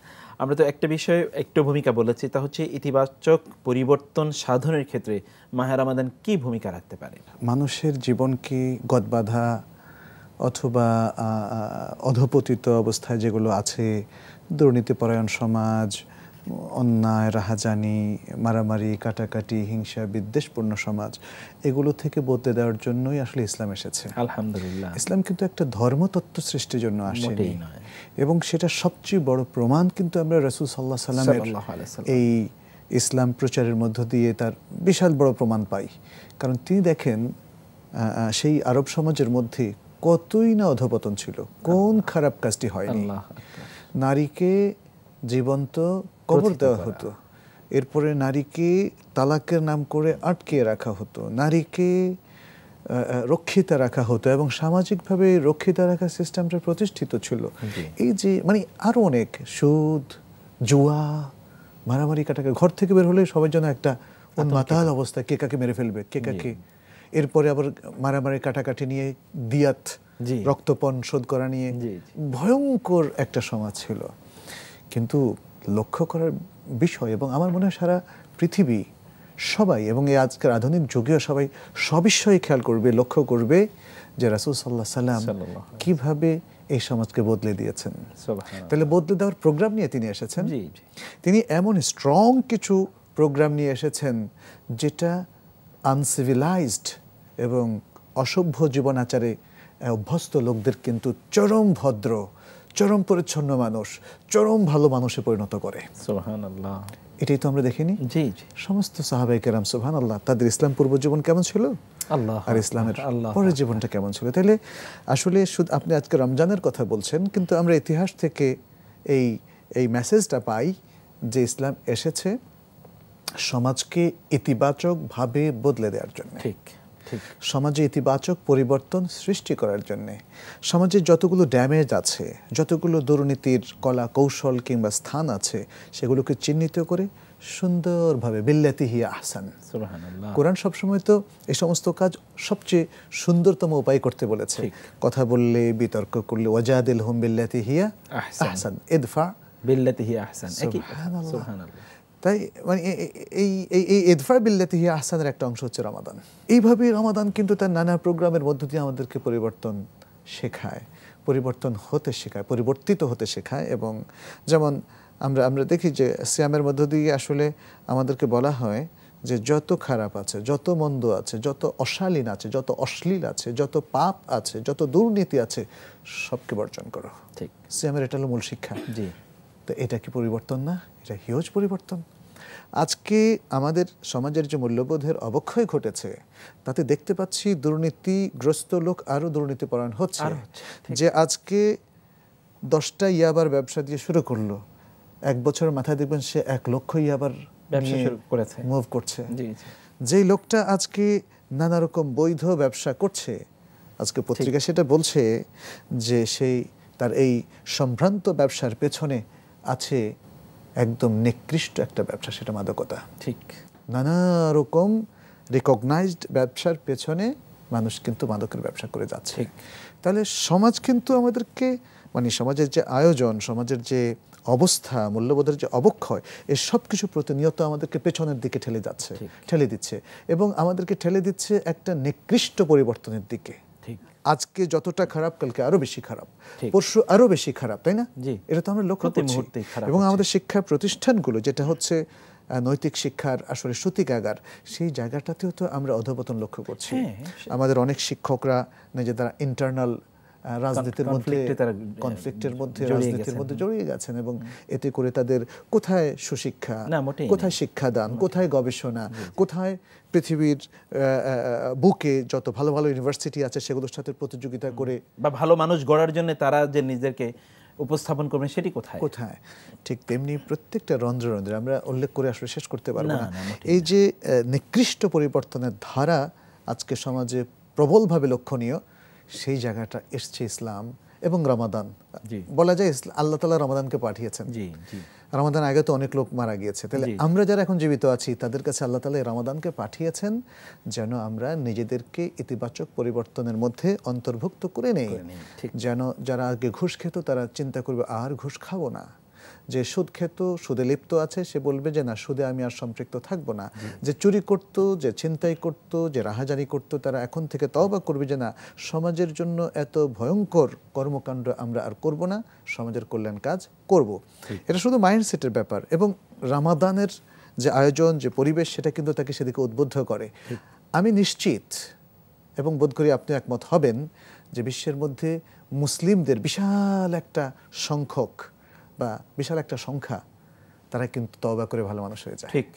আমরা তো একটা বিষয়ে একটু ভূমিকা বলেছি, তা হচ্ছে ইতিবাচক পরিবর্তন সাধনের ক্ষেত্রে মাহে রমাদান কি ভূমিকা রাখতে পারে? মানুষের জীবনকে গদবাঁধা অথবা অধপতিত অবস্থায় যেগুলো আছে, দুর্নীতিপরায়ণ সমাজ, অন্যায়, রাহাজানি, মারামারি, কাটাকাটি, হিংসা, বিদ্বেষপূর্ণ সমাজ, এগুলো থেকে বদলে দেওয়ার জন্যই আসলে ইসলাম এসেছে। আলহামদুলিল্লাহ, ইসলাম কিন্তু একটা ধর্মতত্ত্ব সৃষ্টির জন্য আসেনি, মোটেই নয়। এবং সেটা সবচেয়ে বড় প্রমাণ কিন্তু আমরা রাসূল সাল্লাল্লাহু আলাইহি সাল্লামের এই ইসলাম প্রচারের মধ্য দিয়ে তার বিশাল বড় প্রমাণ পাই। কারণ তিনি দেখেন সেই আরব সমাজের মধ্যে কতই না অধপতন ছিল, কোন খারাপ কাজটি হয়নি। নারীকে জীবন্ত কবর দেওয়া হতো, এরপরে নারীকে তালাকের নাম করে আটকে রাখা হতো, নারীকে রক্ষিতা রাখা হতো, এবং সামাজিকভাবে রক্ষিতা রাখার সিস্টেমটা প্রতিষ্ঠিত ছিল। এই যে মানে আরো অনেক সুদ, জুয়া, মারামারি, কাটাকাটি, ঘর থেকে বের হলে সবার জন্য একটা উন্মাতাল অবস্থা, কে কাকে মেরে ফেলবে, কে কাকে। এরপরে আবার মারামারি কাটাকাটি নিয়ে দিয়াত, রক্তপণ শোধ করা নিয়ে ভয়ঙ্কর একটা সমাজ ছিল। কিন্তু লক্ষ্য করার বিষয়, এবং আমার মনে হয় সারা পৃথিবী সবাই, এবং এই আজকের আধুনিক যুগেও সবাই সবিষয়ে খেয়াল করবে, লক্ষ্য করবে যে রাসূল সাল্লাল্লাহু আলাইহি সাল্লাম কিভাবে এই সমাজকে বদলে দিয়েছেন। তাহলে বদলে দেওয়ার প্রোগ্রাম নিয়ে তিনি এসেছেন। তিনি এমন স্ট্রং কিছু প্রোগ্রাম নিয়ে এসেছেন যেটা আনসিভিলাইজড এবং অসভ্য জীবন আচারে অভ্যস্ত লোকদের কিন্তু চরম ভদ্র, চরম পরিচ্ছন্ন মানুষ, চরম ভালো মানুষে পরিণত করে। সুবহানাল্লাহ, এটাই তো আমরা দেখিনি। জি, সমস্ত সাহাবায়ে কেরাম সুবহানাল্লাহ, তাদের ইসলাম পূর্ব জীবন কেমন ছিল, আর ইসলামের পরের জীবনটা কেমন ছিল। তাইলে আসলে শুধু আপনি আজকে রমজানের কথা বলছেন, কিন্তু আমরা ইতিহাস থেকে এই মেসেজটা পাই যে ইসলাম এসেছে সমাজকে ইতিবাচকভাবে বদলে দেওয়ার জন্য, সমাজে ইতিবাচক পরিবর্তন সৃষ্টি করার জন্যে। সমাজে যতগুলো ড্যামেজ আছে, যতগুলো দুর্নীতির কলা কৌশল কিংবা স্থান আছে, সেগুলোকে চিহ্নিত করে সুন্দরভাবে বিল্লাতি হিয়া আহসান। কোরআন সবসময় তো এই সমস্ত কাজ সবচেয়ে সুন্দরতম উপায় করতে বলেছে। কথা বললে, বিতর্ক করলে, ওয়াজাদিলহুম বিল্লাতি হিয়া আহসান, ইদফা বিল্লাতি হিয়া আহসান, একই কথা। সুবহানাল্লাহ। সুবহানাল্লাহ। তাই মানে এই ইদফা বিল্লাতি হিয়া আহসানের একটা অংশ হচ্ছে রমাদান। এইভাবে রমাদান কিন্তু তার নানা প্রোগ্রামের মধ্য দিয়ে আমাদেরকে পরিবর্তন শেখায়, পরিবর্তন হতে শেখায়, পরিবর্তিত হতে শেখায়। এবং যেমন আমরা দেখি যে সিয়ামের মধ্য দিয়ে আসলে আমাদেরকে বলা হয় যে যত খারাপ আছে, যত মন্দ আছে, যত অশালীন আছে, যত অশ্লীল আছে, যত পাপ আছে, যত দুর্নীতি আছে, সবকে বর্জন করো। ঠিক, সিয়ামের এটা হলো মূল শিক্ষা। জি। তো এটা কি পরিবর্তন না? এটা হিউজ পরিবর্তন। আজকে আমাদের সমাজের যে মূল্যবোধের অবক্ষয় ঘটেছে, তাতে দেখতে পাচ্ছি দুর্নীতিগ্রস্ত লোক আরও দুর্নীতিপরায়ণ হচ্ছে। যে আজকে 10টা ইয়াবার ব্যবসা দিয়ে শুরু করলো, 1 বছরের মাথায় দেখবেন সে 1 লক্ষ ইয়াবার ব্যবসা শুরু করেছে, মুভ করছে। জি জি। যেই লোকটা আজকে নানা রকম বৈধ ব্যবসা করছে, আজকে পত্রিকা সেটা বলছে যে সেই তার এই সম্ভ্রান্ত ব্যবসার পেছনে আছে একদম নিকৃষ্ট একটা ব্যবসা, সেটা মাদকতা। ঠিক, নানা রকম রিকগনাইজড ব্যবসার পেছনে মানুষ কিন্তু মাদকের ব্যবসা করে যাচ্ছে। তাহলে সমাজ কিন্তু আমাদেরকে মানে সমাজের যে আয়োজন, সমাজের যে অবস্থা, মূল্যবোধের যে অবক্ষয়, এর সব কিছু প্রতিনিয়ত আমাদেরকে পেছনের দিকে ঠেলে যাচ্ছে, ঠেলে দিচ্ছে, এবং আমাদেরকে ঠেলে দিচ্ছে একটা নিকৃষ্ট পরিবর্তনের দিকে। আজকে যতটা খারাপ, কালকে আরো বেশি খারাপ, পরশু আরো বেশি খারাপ, তাই না? এটা তো আমরা লক্ষ্য করছি। এবং আমাদের শিক্ষা প্রতিষ্ঠানগুলো যেটা হচ্ছে নৈতিক শিক্ষার আসলে সূতিকাগার, সেই জায়গাটাতেও তো আমরা অধঃপতন লক্ষ্য করছি। আমাদের অনেক শিক্ষকরা নিজেদের ইন্টারনাল রাজনীতির মধ্যে, কনফ্লিক্টের মধ্যে, রাজনীতির মধ্যে জড়িয়ে গেছেন, এবং এতে করে তাদের কোথায় সুশিক্ষা, কোথায় শিক্ষাদান, কোথায় গবেষণা, কোথায় পৃথিবীর বুকে যত ভালো ভালো ইউনিভার্সিটি আছে সেগুলোর সাথে প্রতিযোগিতা করে বা ভালো মানুষ গড়ার জন্য তারা যে নিজেদেরকে উপস্থাপন করবেন, সেটি কোথায় কোথায়। ঠিক তেমনি প্রত্যেকটা রন্ধ্রে রন্ধ্রে আমরা উল্লেখ করে আসলে শেষ করতে পারবো না। এই যে নিকৃষ্ট পরিবর্তনের ধারা আজকে সমাজে প্রবলভাবে লক্ষণীয়, সেই জায়গাটা এসছে ইসলাম এবং রমাদান। বলা যায় আল্লাহ তাআলা রমাদানকে পাঠিয়েছেন। রমাদান আগে তো অনেক লোক মারা গিয়েছে, তাহলে আমরা যারা এখন জীবিত আছি তাদের কাছে আল্লাহ তাআলা রমাদানকে পাঠিয়েছেন যেন আমরা নিজেদেরকে ইতিবাচক পরিবর্তনের মধ্যে অন্তর্ভুক্ত করে নেই। যেন যারা আগে ঘুষ খেত তারা চিন্তা করবে আর ঘুষ খাবো না, যে সুদ খেত, সুদে লিপ্ত আছে, সে বলবে যে না, সুদে আমি আর সম্পৃক্ত থাকবো না। যে চুরি করত, যে ছিনতাই করত, যে রাহাজানি করত, তারা এখন থেকে তওবা করবে যে না, সমাজের জন্য এত ভয়ঙ্কর কর্মকাণ্ড আমরা আর করব না, সমাজের কল্যাণ কাজ করব। এটা শুধু মাইন্ডসেটের ব্যাপার। এবং রমাদানের যে আয়োজন, যে পরিবেশ, সেটা কিন্তু তাকে সেদিকে উদ্বুদ্ধ করে। আমি নিশ্চিত এবং বোধ করি আপনি একমত হবেন যে বিশ্বের মধ্যে মুসলিমদের বিশাল একটা সংখ্যক বা বিশাল একটা সংখ্যা, তারা কিন্তু তওবা করে ভালো মানুষ হয়ে যায়। ঠিক,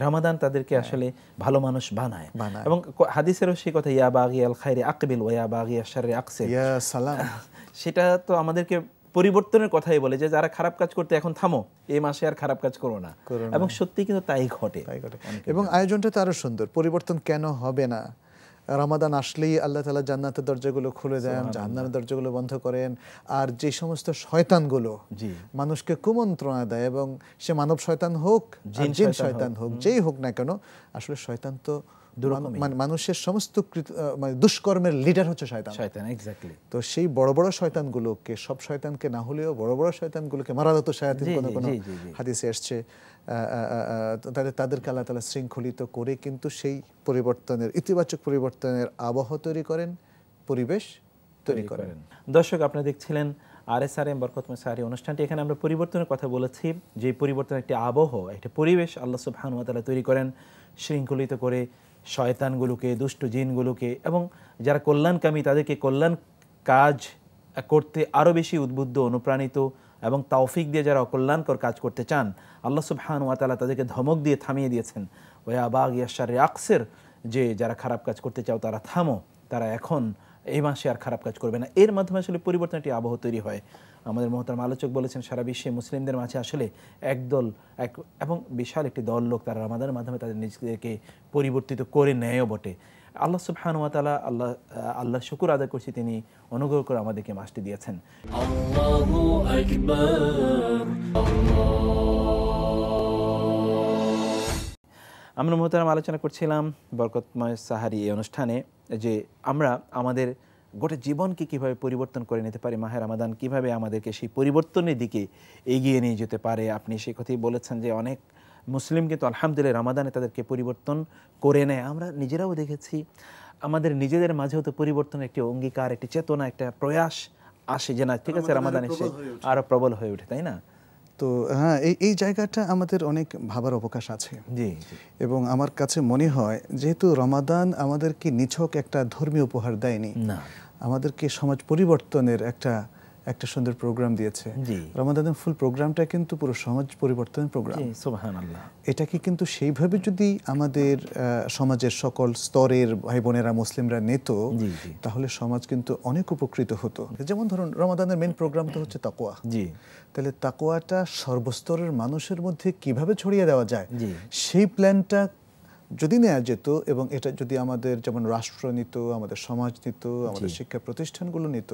রমাদান তাদেরকে আসলে ভালো মানুষ বানায়। এবং হাদিসেরও সেই কথা, ইয়া বাগিয়াল খায়রি আকবিল ওয়া ইয়া বাগিয়াশ শাররি আকসির। ইয়া সালাম। সেটা তো আমাদেরকে পরিবর্তনের কথাই বলে যে যারা খারাপ কাজ করতে এখন থামো, এই মাসে আর খারাপ কাজ করো না। এবং সত্যি কিন্তু তাই ঘটে। এবং আয়োজনটা তো আরো সুন্দর। পরিবর্তন কেন হবে না? রমাদান আসলেই আল্লাহ তাআলা জান্নাতের দরজাগুলো খুলে দেন, জাহান্নামের দরজাগুলো বন্ধ করেন। আর যে সমস্ত শয়তানগুলো মানুষকে কুমন্ত্রণা দেয়, এবং সে মানব শয়তান হোক, জিন শয়তান হোক, যেই হোক না কেন, আসলে শয়তান তো মানুষের সমস্ত দুষ্কর্মের লিডার হচ্ছে শয়তান। তো সেই বড় বড় শয়তানগুলোকে, সব শয়তানকে না হলেও বড় বড় শয়তানগুলোকে, মারাদাত শায়াতিন কোনো কোনো হাদিসে এসছে, তাদেরকে আল্লাহ তাআলা শৃঙ্খলিত করে কিন্তু সেই পরিবর্তনের, ইতিবাচক পরিবর্তনের আবহ তৈরি করেন, পরিবেশ তৈরি করেন। দর্শক, আপনারা দেখছিলেন RSRM বরকতময় সাহারি অনুষ্ঠানটি। এখানে আমরা পরিবর্তনের কথা বলেছি, যে পরিবর্তন একটি আবহ, একটা পরিবেশ আল্লাহ সুবহানাহু ওয়া তাআলা তৈরি করেন, শৃঙ্খলিত করে শয়তানগুলোকে, দুষ্ট জিনগুলোকে, এবং যারা কল্যাণকামী তাদেরকে কল্যাণ কাজ করতে আরও বেশি উদ্বুদ্ধ, অনুপ্রাণিত, এবং তৌফিক দিয়ে যারা অকল্যাণকর কাজ করতে চান, আল্লাহ সুবহানাহু ওয়া তাআলা তাদেরকে ধমক দিয়ে থামিয়ে দিয়েছেন, ওয়া বাগিয়াশ শাররি আকসির, যে যারা খারাপ কাজ করতে চাও তারা থামো, তারা এখন এই মাসে আর খারাপ কাজ করবে না। এর মাধ্যমে আসলে পরিবর্তনটি আবহ তৈরি হয়। আমাদের মহতারাম আলোচক বলেছেন, সারা বিশ্বে মুসলিমদের মাঝে আসলে একদল এবং বিশাল একটি দল লোক তারা রমাদানের মাধ্যমে তাদের নিজেদেরকে পরিবর্তিত করে নেয়ও বটে। আল্লাহ সুবহানাহু ওয়া তাআলা, আল্লাহ শুকর আদায় করছি, তিনি অনুগ্রহ করে আমাদেরকে মাসটি দিয়েছেন। আল্লাহু আকবার। আমরা মহতারাম আলোচনা করছিলাম বরকতময় সাহারি এই অনুষ্ঠানে, যে আমরা আমাদের গোটা জীবনকে কিভাবে পরিবর্তন করে নিতে পারে, মাহে রমাদান কিভাবে আমাদেরকে সেই পরিবর্তনের দিকে এগিয়ে নিয়ে যেতে পারে। আপনি সেই কথাই বলেছেন যে অনেক মুসলিম কিন্তু আলহামদুলিল্লাহ রমাদানে তাদেরকে পরিবর্তন করে নেয়। আমরা নিজেরাও দেখেছি, আমাদের নিজেদের মাঝেও তো পরিবর্তনের একটি অঙ্গীকার, একটি চেতনা, একটা প্রয়াস আসে যে না ঠিক আছে রমাদান এসে আরো প্রবল হয়ে ওঠে, তাই না? তো হ্যাঁ, এই জায়গাটা আমাদের অনেক ভাবার অবকাশ আছে। জি। এবং আমার কাছে মনে হয় যেহেতু রমাদান আমাদেরকে নিছক একটা ধর্মীয় উপহার দেয়নি, না, আমাদেরকে সমাজ পরিবর্তনের একটা সুন্দর প্রোগ্রাম দিয়েছে। রমাদানের ফুল প্রোগ্রামটা কিন্তু পুরো সমাজ পরিবর্তনের প্রোগ্রাম। সুবহানাল্লাহ। এটাকে কিন্তু সেইভাবে যদি আমাদের সমাজের সকল স্তরের ভাই বোনেরা মুসলিমরা নিত, তাহলে সমাজ কিন্তু অনেক উপকৃত হতো। যেমন ধরুন রমাদানের মেইন প্রোগ্রাম তো হচ্ছে তাকওয়া। জি। তাহলে তাকওয়াটা সর্বস্তরের মানুষের মধ্যে কিভাবে ছড়িয়ে দেওয়া যায়, সেই প্ল্যানটা যদি নেওয়া যেত এবং এটা যদি আমাদের যেমন রাষ্ট্র নিত, আমাদের সমাজ নিত, আমাদের শিক্ষা প্রতিষ্ঠানগুলো নিত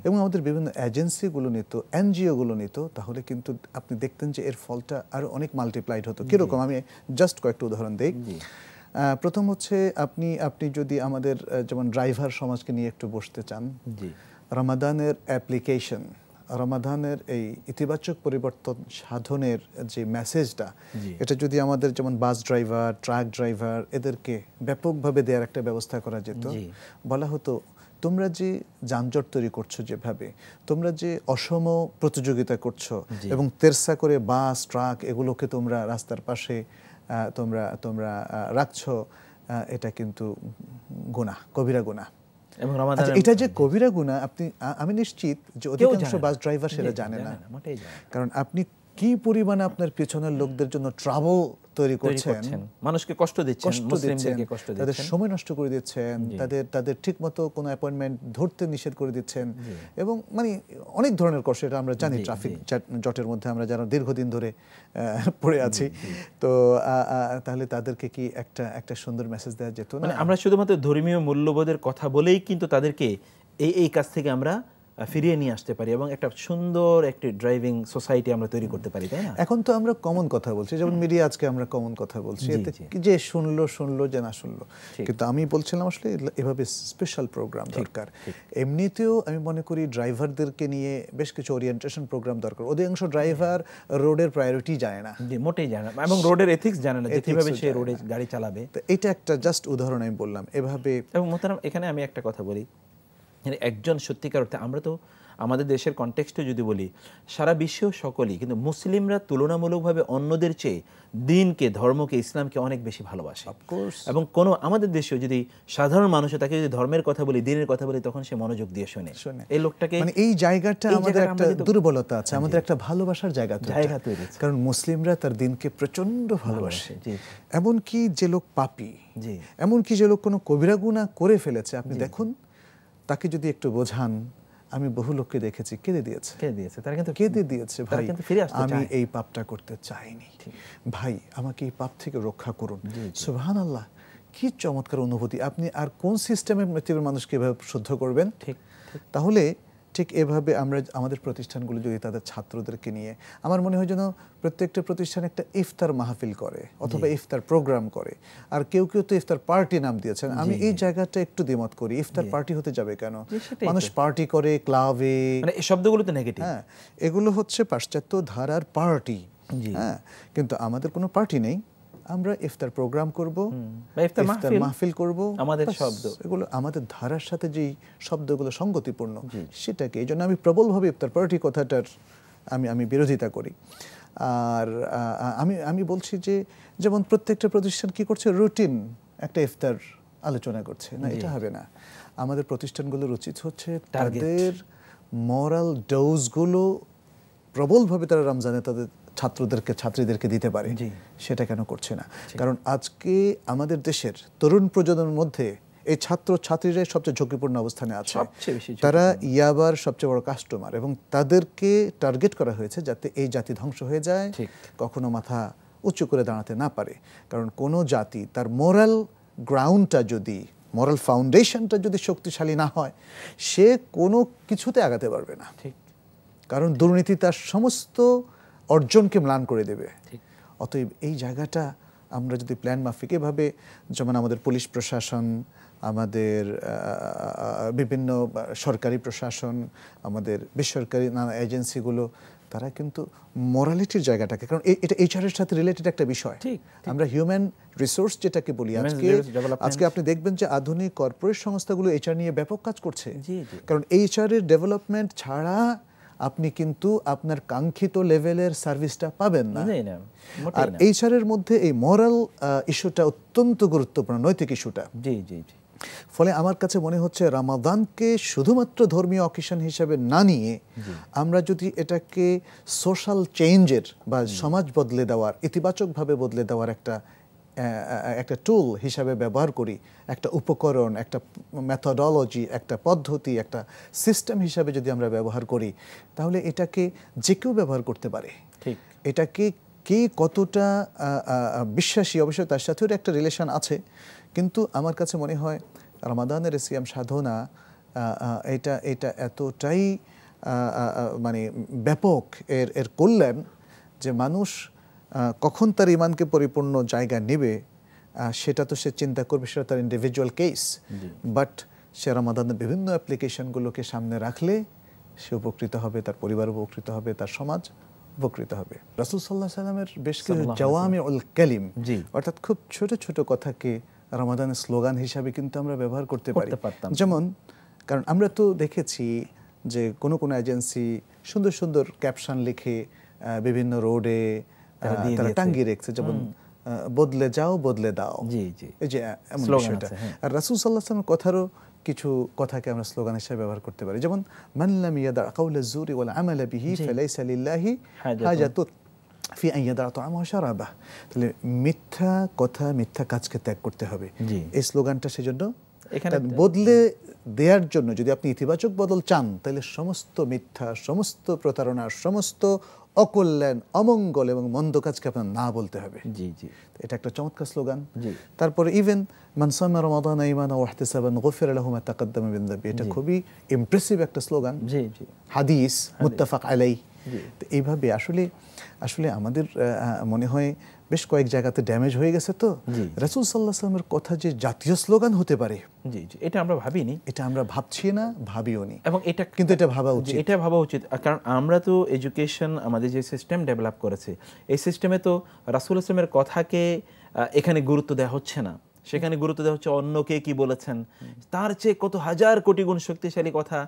এবং আমাদের বিভিন্ন এজেন্সিগুলো নিত, এনজিওগুলো নিত, তাহলে কিন্তু আপনি দেখতেন যে এর ফলটা আরো অনেক মাল্টিপ্লাইড হতো। কিরকম, আমি জাস্ট কয়েকটা উদাহরণ দিই। প্রথম হচ্ছে আপনি যদি আমাদের যেমন ড্রাইভার সমাজকে নিয়ে একটু বসতে চান, রমাদানের অ্যাপ্লিকেশন, রমাদানের এই ইতিবাচক পরিবর্তন সাধনের যে মেসেজটা, এটা যদি আমাদের যেমন বাস ড্রাইভার, ট্রাক ড্রাইভার এদেরকে ব্যাপকভাবে দেওয়ার একটা ব্যবস্থা করা যেত। বলা হতো তোমরা যে যানজট তৈরি করছো, যেভাবে তোমরা যে অসম প্রতিযোগিতা করছো এবং তেরসা করে বাস ট্রাক এগুলোকে তোমরা রাস্তার পাশে তোমরা রাখছো, এটা কিন্তু গুনাহ, কবিরা গুনাহ। এটা যে কবিরা গুনাহ আমি নিশ্চিত যে অধিকাংশ বাস ড্রাইভার সেটা জানে না। কারণ আপনি কি পরিমাণে আপনার পেছনের লোকদের জন্য ট্রাবল তৈরি করছেন, মানুষকে কষ্ট দিচ্ছেন, তাদের সময় নষ্ট করে দিচ্ছেন, তাদের ঠিকমতো কোনো অ্যাপয়েন্টমেন্ট ধরতে নিষেধ করে দিচ্ছেন এবং মানে অনেক ধরনের কষ্ট, এটা আমরা জানি। ট্রাফিক জটের মধ্যে আমরা যারা দীর্ঘদিন ধরে পড়ে আছি, তো তাহলে তাদেরকে কি একটা সুন্দর মেসেজ দেওয়া যেত না? আমরা শুধুমাত্র ধর্মীয় মূল্যবোধের কথা বলেই কিন্তু তাদেরকে এই কাজ থেকে আমরা ফিরিয়ে নিয়ে আসতে পারি এবং একটা সুন্দর একটি ড্রাইভিং সোসাইটি আমরা তৈরি করতে পারি, তাই না? এখন তো আমরা কমন কথা বলছি, যেমন মিডিয়া আজকে আমরা কমন কথা বলছি, এতে যে শুনলো যে না শুনলো, কিন্তু আমি বলছিলাম আসলে এভাবে স্পেশাল প্রোগ্রাম দরকার। এমনিতেও আমি মনে করি ড্রাইভারদেরকে নিয়ে বেশ কিছু ওরিয়েন্টেশন প্রোগ্রাম দরকার। অধিকাংশ ড্রাইভার রোডের প্রায়োরিটি জানে না, মোটেই জানে না, এবং রোডের এথিক্স জানে না যে কিভাবে সে রোডে গাড়ি চালাবে। তো এটা একটা জাস্ট উদাহরণ আমি বললাম এভাবে। এবং মোহতারাম, এখানে আমি একটা কথা বলি, একজন সত্যিকার অর্থে আমরা তো আমাদের দেশের কনটেক্সটে যদি বলি, সারা বিশ্বেও সকলেই কিন্তু মুসলিমরা তুলনামূলকভাবে অন্যদের চেয়ে দিনকে, ধর্মকে, ইসলামকে অনেক বেশি ভালোবাসে। এবং কোনো আমাদের দেশেও যদি সাধারণ মানুষও তাকে যদি ধর্মের কথা বলি, দিনের কথা বলি, তখন সে মনোযোগ দিয়ে শোনে। এই লোকটাকে মানে এই জায়গাটা আমাদের একটা দুর্বলতা আছে, আমাদের একটা ভালোবাসার জায়গা তৈরি, কারণ মুসলিমরা তার দিনকে প্রচন্ড ভালোবাসে। এমনকি যে লোক পাপী, এমনকি যে লোক কোনো কবিরা গুনাহ করে ফেলেছে, আপনি দেখুন তাকে যদি একটু বোঝান, আমি বহু লোককে দেখেছি কেঁদে দিয়েছে, তারা কিন্তু কেঁদে দিয়েছে, ভাই আমি এই পাপটা করতে চাইনি, ভাই আমাকে এই পাপ থেকে রক্ষা করুন। সুবহানাল্লাহ, কি চমৎকার অনুভূতি। আপনি আর কোন সিস্টেমের পৃথিবীর মানুষকে এভাবে শুদ্ধ করবেন? তাহলে ঠিক এভাবে আমরা আমাদের প্রতিষ্ঠানগুলো যদি তাদের ছাত্রদেরকে নিয়ে, আমার মনে হয় যেন প্রত্যেকটা প্রতিষ্ঠান একটা ইফতার মাহফিল করে অথবা ইফতার প্রোগ্রাম করে। আর কেউ তো ইফতার পার্টি নাম দিয়েছেন, আমি এই জায়গাটা একটু দ্বিমত করি। ইফতার পার্টি হতে যাবে কেন? মানুষ পার্টি করে ক্লাবে, মানে এই শব্দগুলো তো নেগেটিভ। হ্যাঁ, এগুলো হচ্ছে পাশ্চাত্য ধারার পার্টি। হ্যাঁ, কিন্তু আমাদের কোনো পার্টি নেই। আমরা ইফতার প্রোগ্রাম করব, ইফতার মাহফিল করব, আমাদের শব্দ এগুলো আমাদের ধারার সাথে যেই শব্দগুলো সঙ্গতিপূর্ণ, সেটাকে। এই জন্য আমি প্রবলভাবে ইফতার পার্টি কথাটার আমি বিরোধিতা করি। আর আমি বলছি যে যেমন প্রত্যেকটা প্রতিষ্ঠান কি করছে, রুটিন একটা ইফতার আলোচনা করছে, না, এটা হবে না। আমাদের প্রতিষ্ঠানগুলোর উচিত হচ্ছে তাদের মোরাল ডোজগুলো প্রবলভাবে তারা রমজানে তাদের ছাত্রীদেরকে দিতে পারে। সেটা কেন করছে না? কারণ আজকে আমাদের দেশের তরুণ প্রজন্মের মধ্যে এই ছাত্রছাত্রীরাই সবচেয়ে ঝুঁকিপূর্ণ অবস্থানে আছে। তারা ইয়াবার সবচেয়ে বড় কাস্টমার এবং তাদেরকে টার্গেট করা হয়েছে যাতে এই জাতি ধ্বংস হয়ে যায়, কখনো মাথা উঁচু করে দাঁড়াতে না পারে। কারণ কোনো জাতি তার মোরাল গ্রাউন্ডটা যদি, মোরাল ফাউন্ডেশনটা যদি শক্তিশালী না হয়, সে কোনো কিছুতে আগাতে পারবে না। কারণ দুর্নীতি তার সমস্ত অর্জনকে ম্লান করে দেবে। অতএব এই জায়গাটা আমরা যদি প্ল্যান মাফিক এভাবে, যেমন আমাদের পুলিশ প্রশাসন, আমাদের বিভিন্ন সরকারি প্রশাসন, আমাদের বেসরকারি নানা এজেন্সিগুলো, তারা কিন্তু মোরালিটির জায়গাটাকে, কারণ এটা এইচআরের সাথে রিলেটেড একটা বিষয়। আমরা হিউম্যান রিসোর্স যেটাকে বলি, আজকে আপনি দেখবেন যে আধুনিক কর্পোরেট সংস্থাগুলো এইচআর নিয়ে ব্যাপক কাজ করছে, কারণ এইচআর এর ডেভেলপমেন্ট ছাড়া আপনি কিন্তু আপনার কাঙ্ক্ষিত লেভেলের সার্ভিসটা পাবেন না। আর এইচআর এর মধ্যে এই মোরাল ইস্যুটা অত্যন্ত গুরুত্বপূর্ণ, নৈতিক ইস্যুটা। ফলে আমার কাছে মনে হচ্ছে রমাদানকে শুধুমাত্র ধর্মীয় অকেশন হিসেবে না নিয়ে আমরা যদি এটাকে সোশ্যাল চেঞ্জের বা সমাজ বদলে দেওয়ার, ইতিবাচকভাবে বদলে দেওয়ার একটা টুল হিসাবে ব্যবহার করি, একটা উপকরণ, একটা মেথোডোলজি, একটা পদ্ধতি, একটা সিস্টেম হিসাবে যদি আমরা ব্যবহার করি, তাহলে এটাকে যে কেউ ব্যবহার করতে পারে। এটাকে কে কতটা বিশ্বাসী, অবশ্যই তার সাথেও একটা রিলেশন আছে, কিন্তু আমার কাছে মনে হয় রমাদানের সিয়াম সাধনা এটা এতটাই মানে ব্যাপক এর কল্যাণ যে মানুষ কখন তার ইমানকে পরিপূর্ণ জায়গা নেবে সেটা তো সে চিন্তা করবে, সেটা তার ইন্ডিভিজুয়াল কেস। বাট সে রমাদানের বিভিন্ন অ্যাপ্লিকেশনগুলোকে সামনে রাখলে সে উপকৃত হবে, তার পরিবার উপকৃত হবে, তার সমাজ উপকৃত হবে। রাসূল সাল্লাল্লাহু আলাইহি ওয়াসাল্লামের বেশ কিছু জাওয়ামিউল কালিম, অর্থাৎ খুব ছোট ছোট কথাকে রমাদানের স্লোগান হিসাবে কিন্তু আমরা ব্যবহার করতে পারি। যেমন, কারণ আমরা তো দেখেছি যে কোনো এজেন্সি সুন্দর সুন্দর ক্যাপশন লিখে বিভিন্ন রোডে তারা টাঙ্গিয়ে রেখেছে, যেমন বদলে যাও বদলে দাও, এই যে এমন বিষয়টা। আর রাসূল সাল্লাল্লাহু আলাইহি ওয়াসাল্লামের কথারও কিছু কথাকে আমরা স্লোগান হিসেবে ব্যবহার করতে পারি, যেমন মান লাম ইয়াদা কাওলা যুরি ওয়াল আমালা বিহি ফালাইসা লিল্লাহি হাজাতুন ফি আন ইয়াদা তা'আমাহু ওয়া শারাবাহু। তাহলে মিথ্যা কথা, মিথ্যা কাজকে ত্যাগ করতে হবে। এই স্লোগানটা সেজন্য এখানে বদলে দেওয়ার জন্য, যদি আপনি ইতিবাচক বদল চান, তাহলে সমস্ত মিথ্যা, সমস্ত প্রতারণা, সমস্ত অকল্যাণ, অমঙ্গল এবং মন্দ কাজকে আপনার না বলতে হবে। এটা একটা চমৎকার স্লোগান। তারপরে ইভেন মান সামা রমাদান ঈমানান ওয়া ইহতিসাবান গুফিরা লাহু মা তাকাদ্দামা মিন যামবি, এটা খুবই ইমপ্রেসিভ একটা স্লোগান, হাদিস মুত্তাফাক আলাইহি। এইভাবে আসলে আমাদের মনে হয় বেশ কয়েক জায়গাতে ড্যামেজ হয়ে গেছে। তো রাসূল সাল্লাল্লাহু আলাইহি ওয়াসাল্লামের কথা যে জাতীয় স্লোগান হতে পারে, এটা আমরা ভাবিনি, এটা আমরা ভাবছি না, ভাবিও নি, এবং এটা কিন্তু এটা ভাবা উচিত। কারণ আমরা তো এডুকেশন, আমাদের যে সিস্টেম ডেভেলপ করেছে, এই সিস্টেমে তো রাসূল ইসলামের কথাকে এখানে গুরুত্ব দেওয়া হচ্ছে না, সেখানে গুরুত্ব দেওয়া হচ্ছে অন্যকে কি বলেছেন, তার চেয়ে কত হাজার কোটি গুণ শক্তিশালী কথা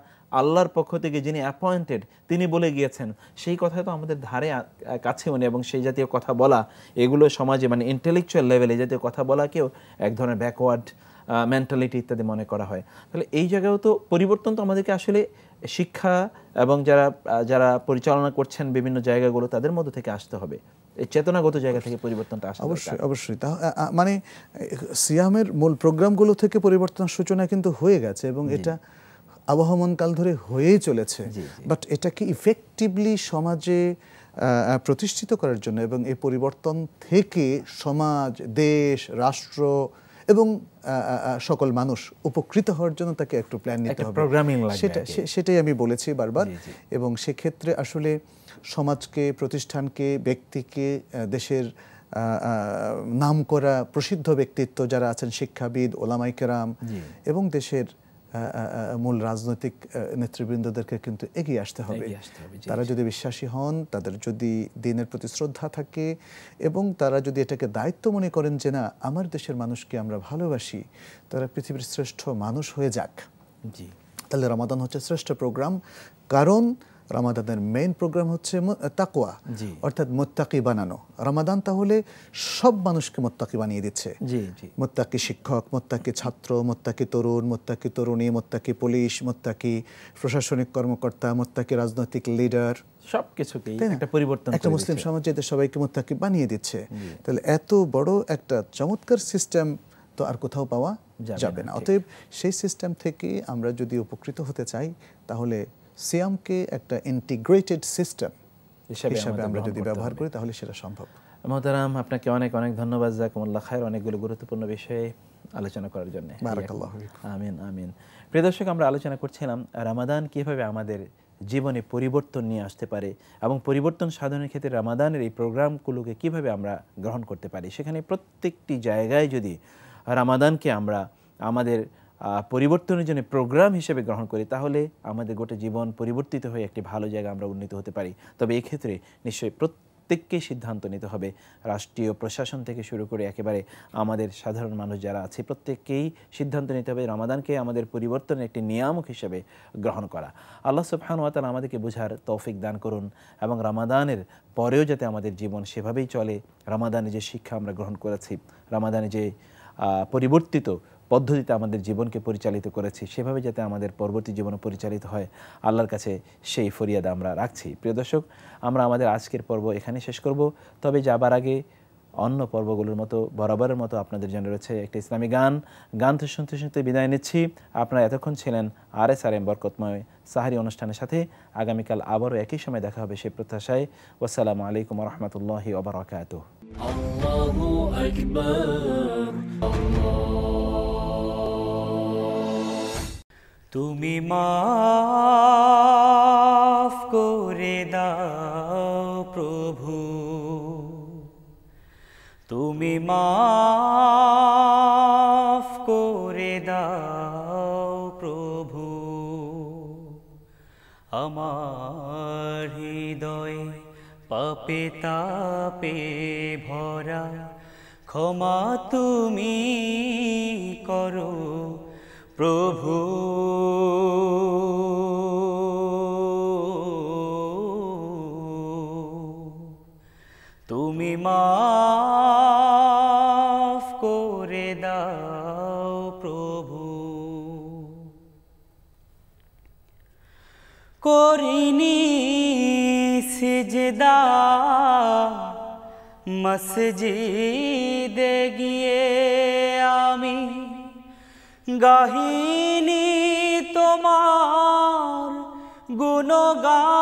আল্লাহর পক্ষ থেকে যিনি অ্যাপয়েন্টেড তিনি বলে গিয়েছেন, সেই কথা তো আমাদের ধারে কাছেও নেই। এবং সেই জাতীয় কথা বলা, এগুলো সমাজে মানে ইন্টেলেকচুয়াল লেভেলে এই জাতীয় কথা বলাকেও এক ধরনের ব্যাকওয়ার্ড মেন্টালিটি ইত্যাদি মনে করা হয়। তাহলে এই জায়গায়ও তো পরিবর্তন তো আমাদেরকে আসলে শিক্ষা এবং যারা পরিচালনা করছেন বিভিন্ন জায়গাগুলো, তাদের মধ্যে থেকে আসতে হবে, এই চেতনাগত জায়গা থেকে পরিবর্তনটা আসতে হবে। অবশ্যই মানে সিয়ামের মূল প্রোগ্রামগুলো থেকে পরিবর্তনের সূচনা কিন্তু হয়ে গেছে এবং এটা আবহমান কাল ধরে হয়েই চলেছে। বাট এটাকে ইফেক্টিভলি সমাজে প্রতিষ্ঠিত করার জন্য এবং এই পরিবর্তন থেকে সমাজ, দেশ, রাষ্ট্র এবং সকল মানুষ উপকৃত হওয়ার জন্য তাকে একটু প্ল্যান নিতে হবে, সেটাই আমি বলেছি বারবার। এবং সেক্ষেত্রে আসলে সমাজকে, প্রতিষ্ঠানকে, ব্যক্তিকে, দেশের নামকরা প্রসিদ্ধ ব্যক্তিত্ব যারা আছেন, শিক্ষাবিদ, ওলামায়ে কেরাম এবং দেশের মূল রাজনৈতিক নেতৃবৃন্দদেরকে কিন্তু এগিয়ে আসতে হবে। তারা যদি বিশ্বাসী হন, তাদের যদি দ্বীনের প্রতি শ্রদ্ধা থাকে এবং তারা যদি এটাকে দায়িত্ব মনে করেন যে না, আমার দেশের মানুষকে আমরা ভালোবাসি, তারা পৃথিবীর শ্রেষ্ঠ মানুষ হয়ে যাক, তাহলে রমাদান হচ্ছে শ্রেষ্ঠ প্রোগ্রাম। কারণ রমাদানের মেইন প্রোগ্রাম হচ্ছে তাকওয়া, অর্থাৎ মুত্তাকি বানানো। রমাদান তাহলে সব মানুষকে মুত্তাকি বানিয়ে দিচ্ছে। মুত্তাকি শিক্ষক, মুত্তাকি ছাত্র, মুত্তাকি তরুণ, মুত্তাকি তরুণী, মুত্তাকি পুলিশ, মুত্তাকি প্রশাসনিক কর্মকর্তা, মুত্তাকি রাজনৈতিক লিডার, সবকিছুকে একটা পরিবর্তন, একটা মুসলিম সমাজ এদের সবাইকে মুত্তাকি বানিয়ে দিচ্ছে। তাহলে এত বড় একটা চমৎকার সিস্টেম তো আর কোথাও পাওয়া যাবে না। অতএব সেই সিস্টেম থেকে আমরা যদি উপকৃত হতে চাই, তাহলে সিয়ামকে একটা ইন্টিগ্রেটেড সিস্টেম হিসেবে আমরা যদি ব্যবহার করি, তাহলে সেটা সম্ভব। মুহতারাম, আপনাকে অনেক অনেক ধন্যবাদ, জাযাকুমুল্লাহ খায়র, অনেকগুলো গুরুত্বপূর্ণ বিষয়ে আলোচনা করার জন্য। বারাকাল্লাহু ফিক। আমিন আমিন। প্রিয় দর্শক, আমরা আলোচনা করছিলাম রমাদান কিভাবে আমাদের জীবনে পরিবর্তন নিয়ে আসতে পারে এবং পরিবর্তন সাধনের ক্ষেত্রে রমাদানের এই প্রোগ্রামগুলোকে কিভাবে আমরা গ্রহণ করতে পারি। সেখানে প্রত্যেকটি জায়গায় যদি রমাদানকে আমরা আমাদের পরিবর্তনের জন্য প্রোগ্রাম হিসেবে গ্রহণ করি, তাহলে আমাদের গোটা জীবন পরিবর্তিত হয়ে একটি ভালো জায়গা আমরা উন্নীত হতে পারি। তবে এই ক্ষেত্রে নিশ্চয়ই প্রত্যেককেই সিদ্ধান্ত নিতে হবে, রাষ্ট্রীয় প্রশাসন থেকে শুরু করে একেবারে আমাদের সাধারণ মানুষ যারা আছে প্রত্যেককেই সিদ্ধান্ত নিতে হবে রমাদানকে আমাদের পরিবর্তনের একটি নিয়ামক হিসেবে গ্রহণ করা। আল্লাহ সুবহানাহু ওয়া তাআলা আমাদেরকে বোঝার তৌফিক দান করুন এবং রমাদানের পরেও যাতে আমাদের জীবন সেভাবেই চলে, রমাদানে যে শিক্ষা আমরা গ্রহণ করেছি, রমাদানে যে পরিবর্তিত পদ্ধতিতে আমাদের জীবনকে পরিচালিত করেছি, সেভাবে যাতে আমাদের পরবর্তী জীবন পরিচালিত হয়, আল্লাহর কাছে সেই ফরিয়াদ আমরা রাখছি। প্রিয় দর্শক, আমরা আমাদের আজকের পর্ব এখানে শেষ করব। তবে যাবার আগে অন্য পর্বগুলোর মতো বরাবরের মতো আপনাদের জন্য রয়েছে একটা ইসলামী গান তো শুনতে শুনতে বিদায় নিচ্ছি। আপনারা এতক্ষণ ছিলেন RSRM বরকতময় সাহারি অনুষ্ঠানের সাথে। আগামীকাল আবারও একই সময় দেখা হবে সেই প্রত্যাশায়। ওয়াসসালামু আলাইকুম ওয়া রাহমাতুল্লাহি ওয়া বারাকাতুহু। আল্লাহু আকবার। তুমি মাফ করে দাও প্রভু, তুমি মাফ করে দাও প্রভু, আমার হৃদয় পাপে তাপে ভরা, ক্ষমা তুমি করো প্রভু। তুমি মাফ করে দাও প্রভু। করিনি সিজদা মসজিদে গিয়ে আমি, গাহিনী তোমার গুণগান,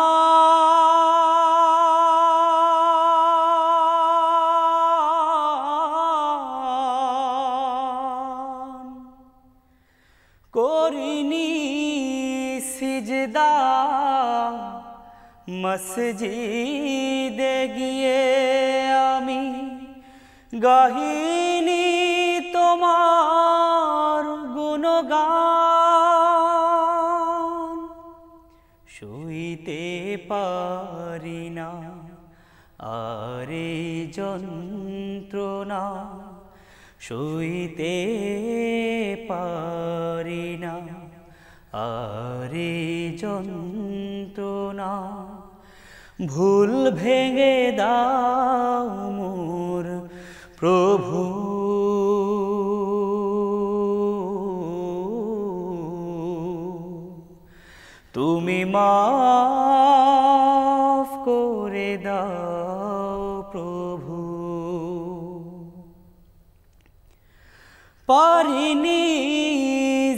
করিনি সিজদা মসজিদে গিয়ে আমি, গাহিনী তোমার গুণগান। সইতে পারি না আরে যন্ত্রণা, সইতে পারি না আরে যন্ত্রণা, ভুল ভেঙে দাও মোর প্রভু। তুমি মাফ করে দাও প্রভু। পারিনি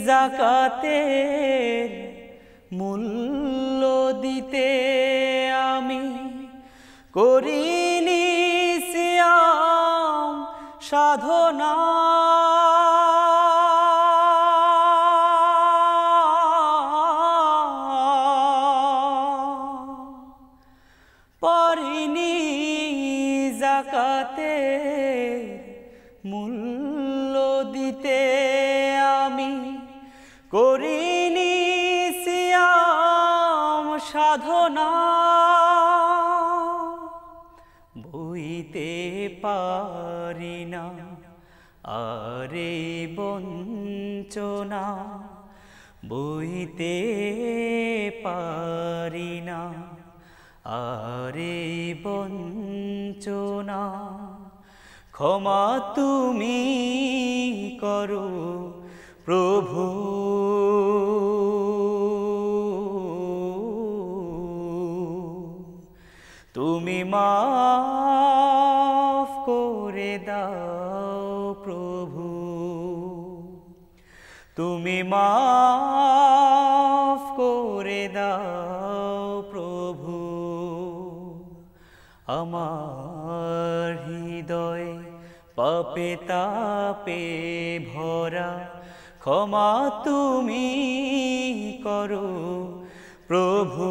যাকাতের মূল্য দিতে আমি, করিনি সিয়াম সাধনা, পারিনি যাকাতের মূল্য দিতে আমি, করিনি সিয়াম সাধনা, বইতে পারি না আরে বঞ্চনা, বইতে পারি না আরে বঞ্চনা, ক্ষমা তুমি করো প্রভু। তুমি মাফ করে দাও প্রভু। তুমি মাফ করে দাও প্রভু। আমার হৃদয় পাপে তাপে ভরা, ক্ষমা তুমি করো প্রভু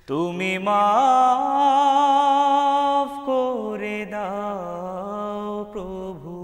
তুমি মাফ করে দাও প্রভু।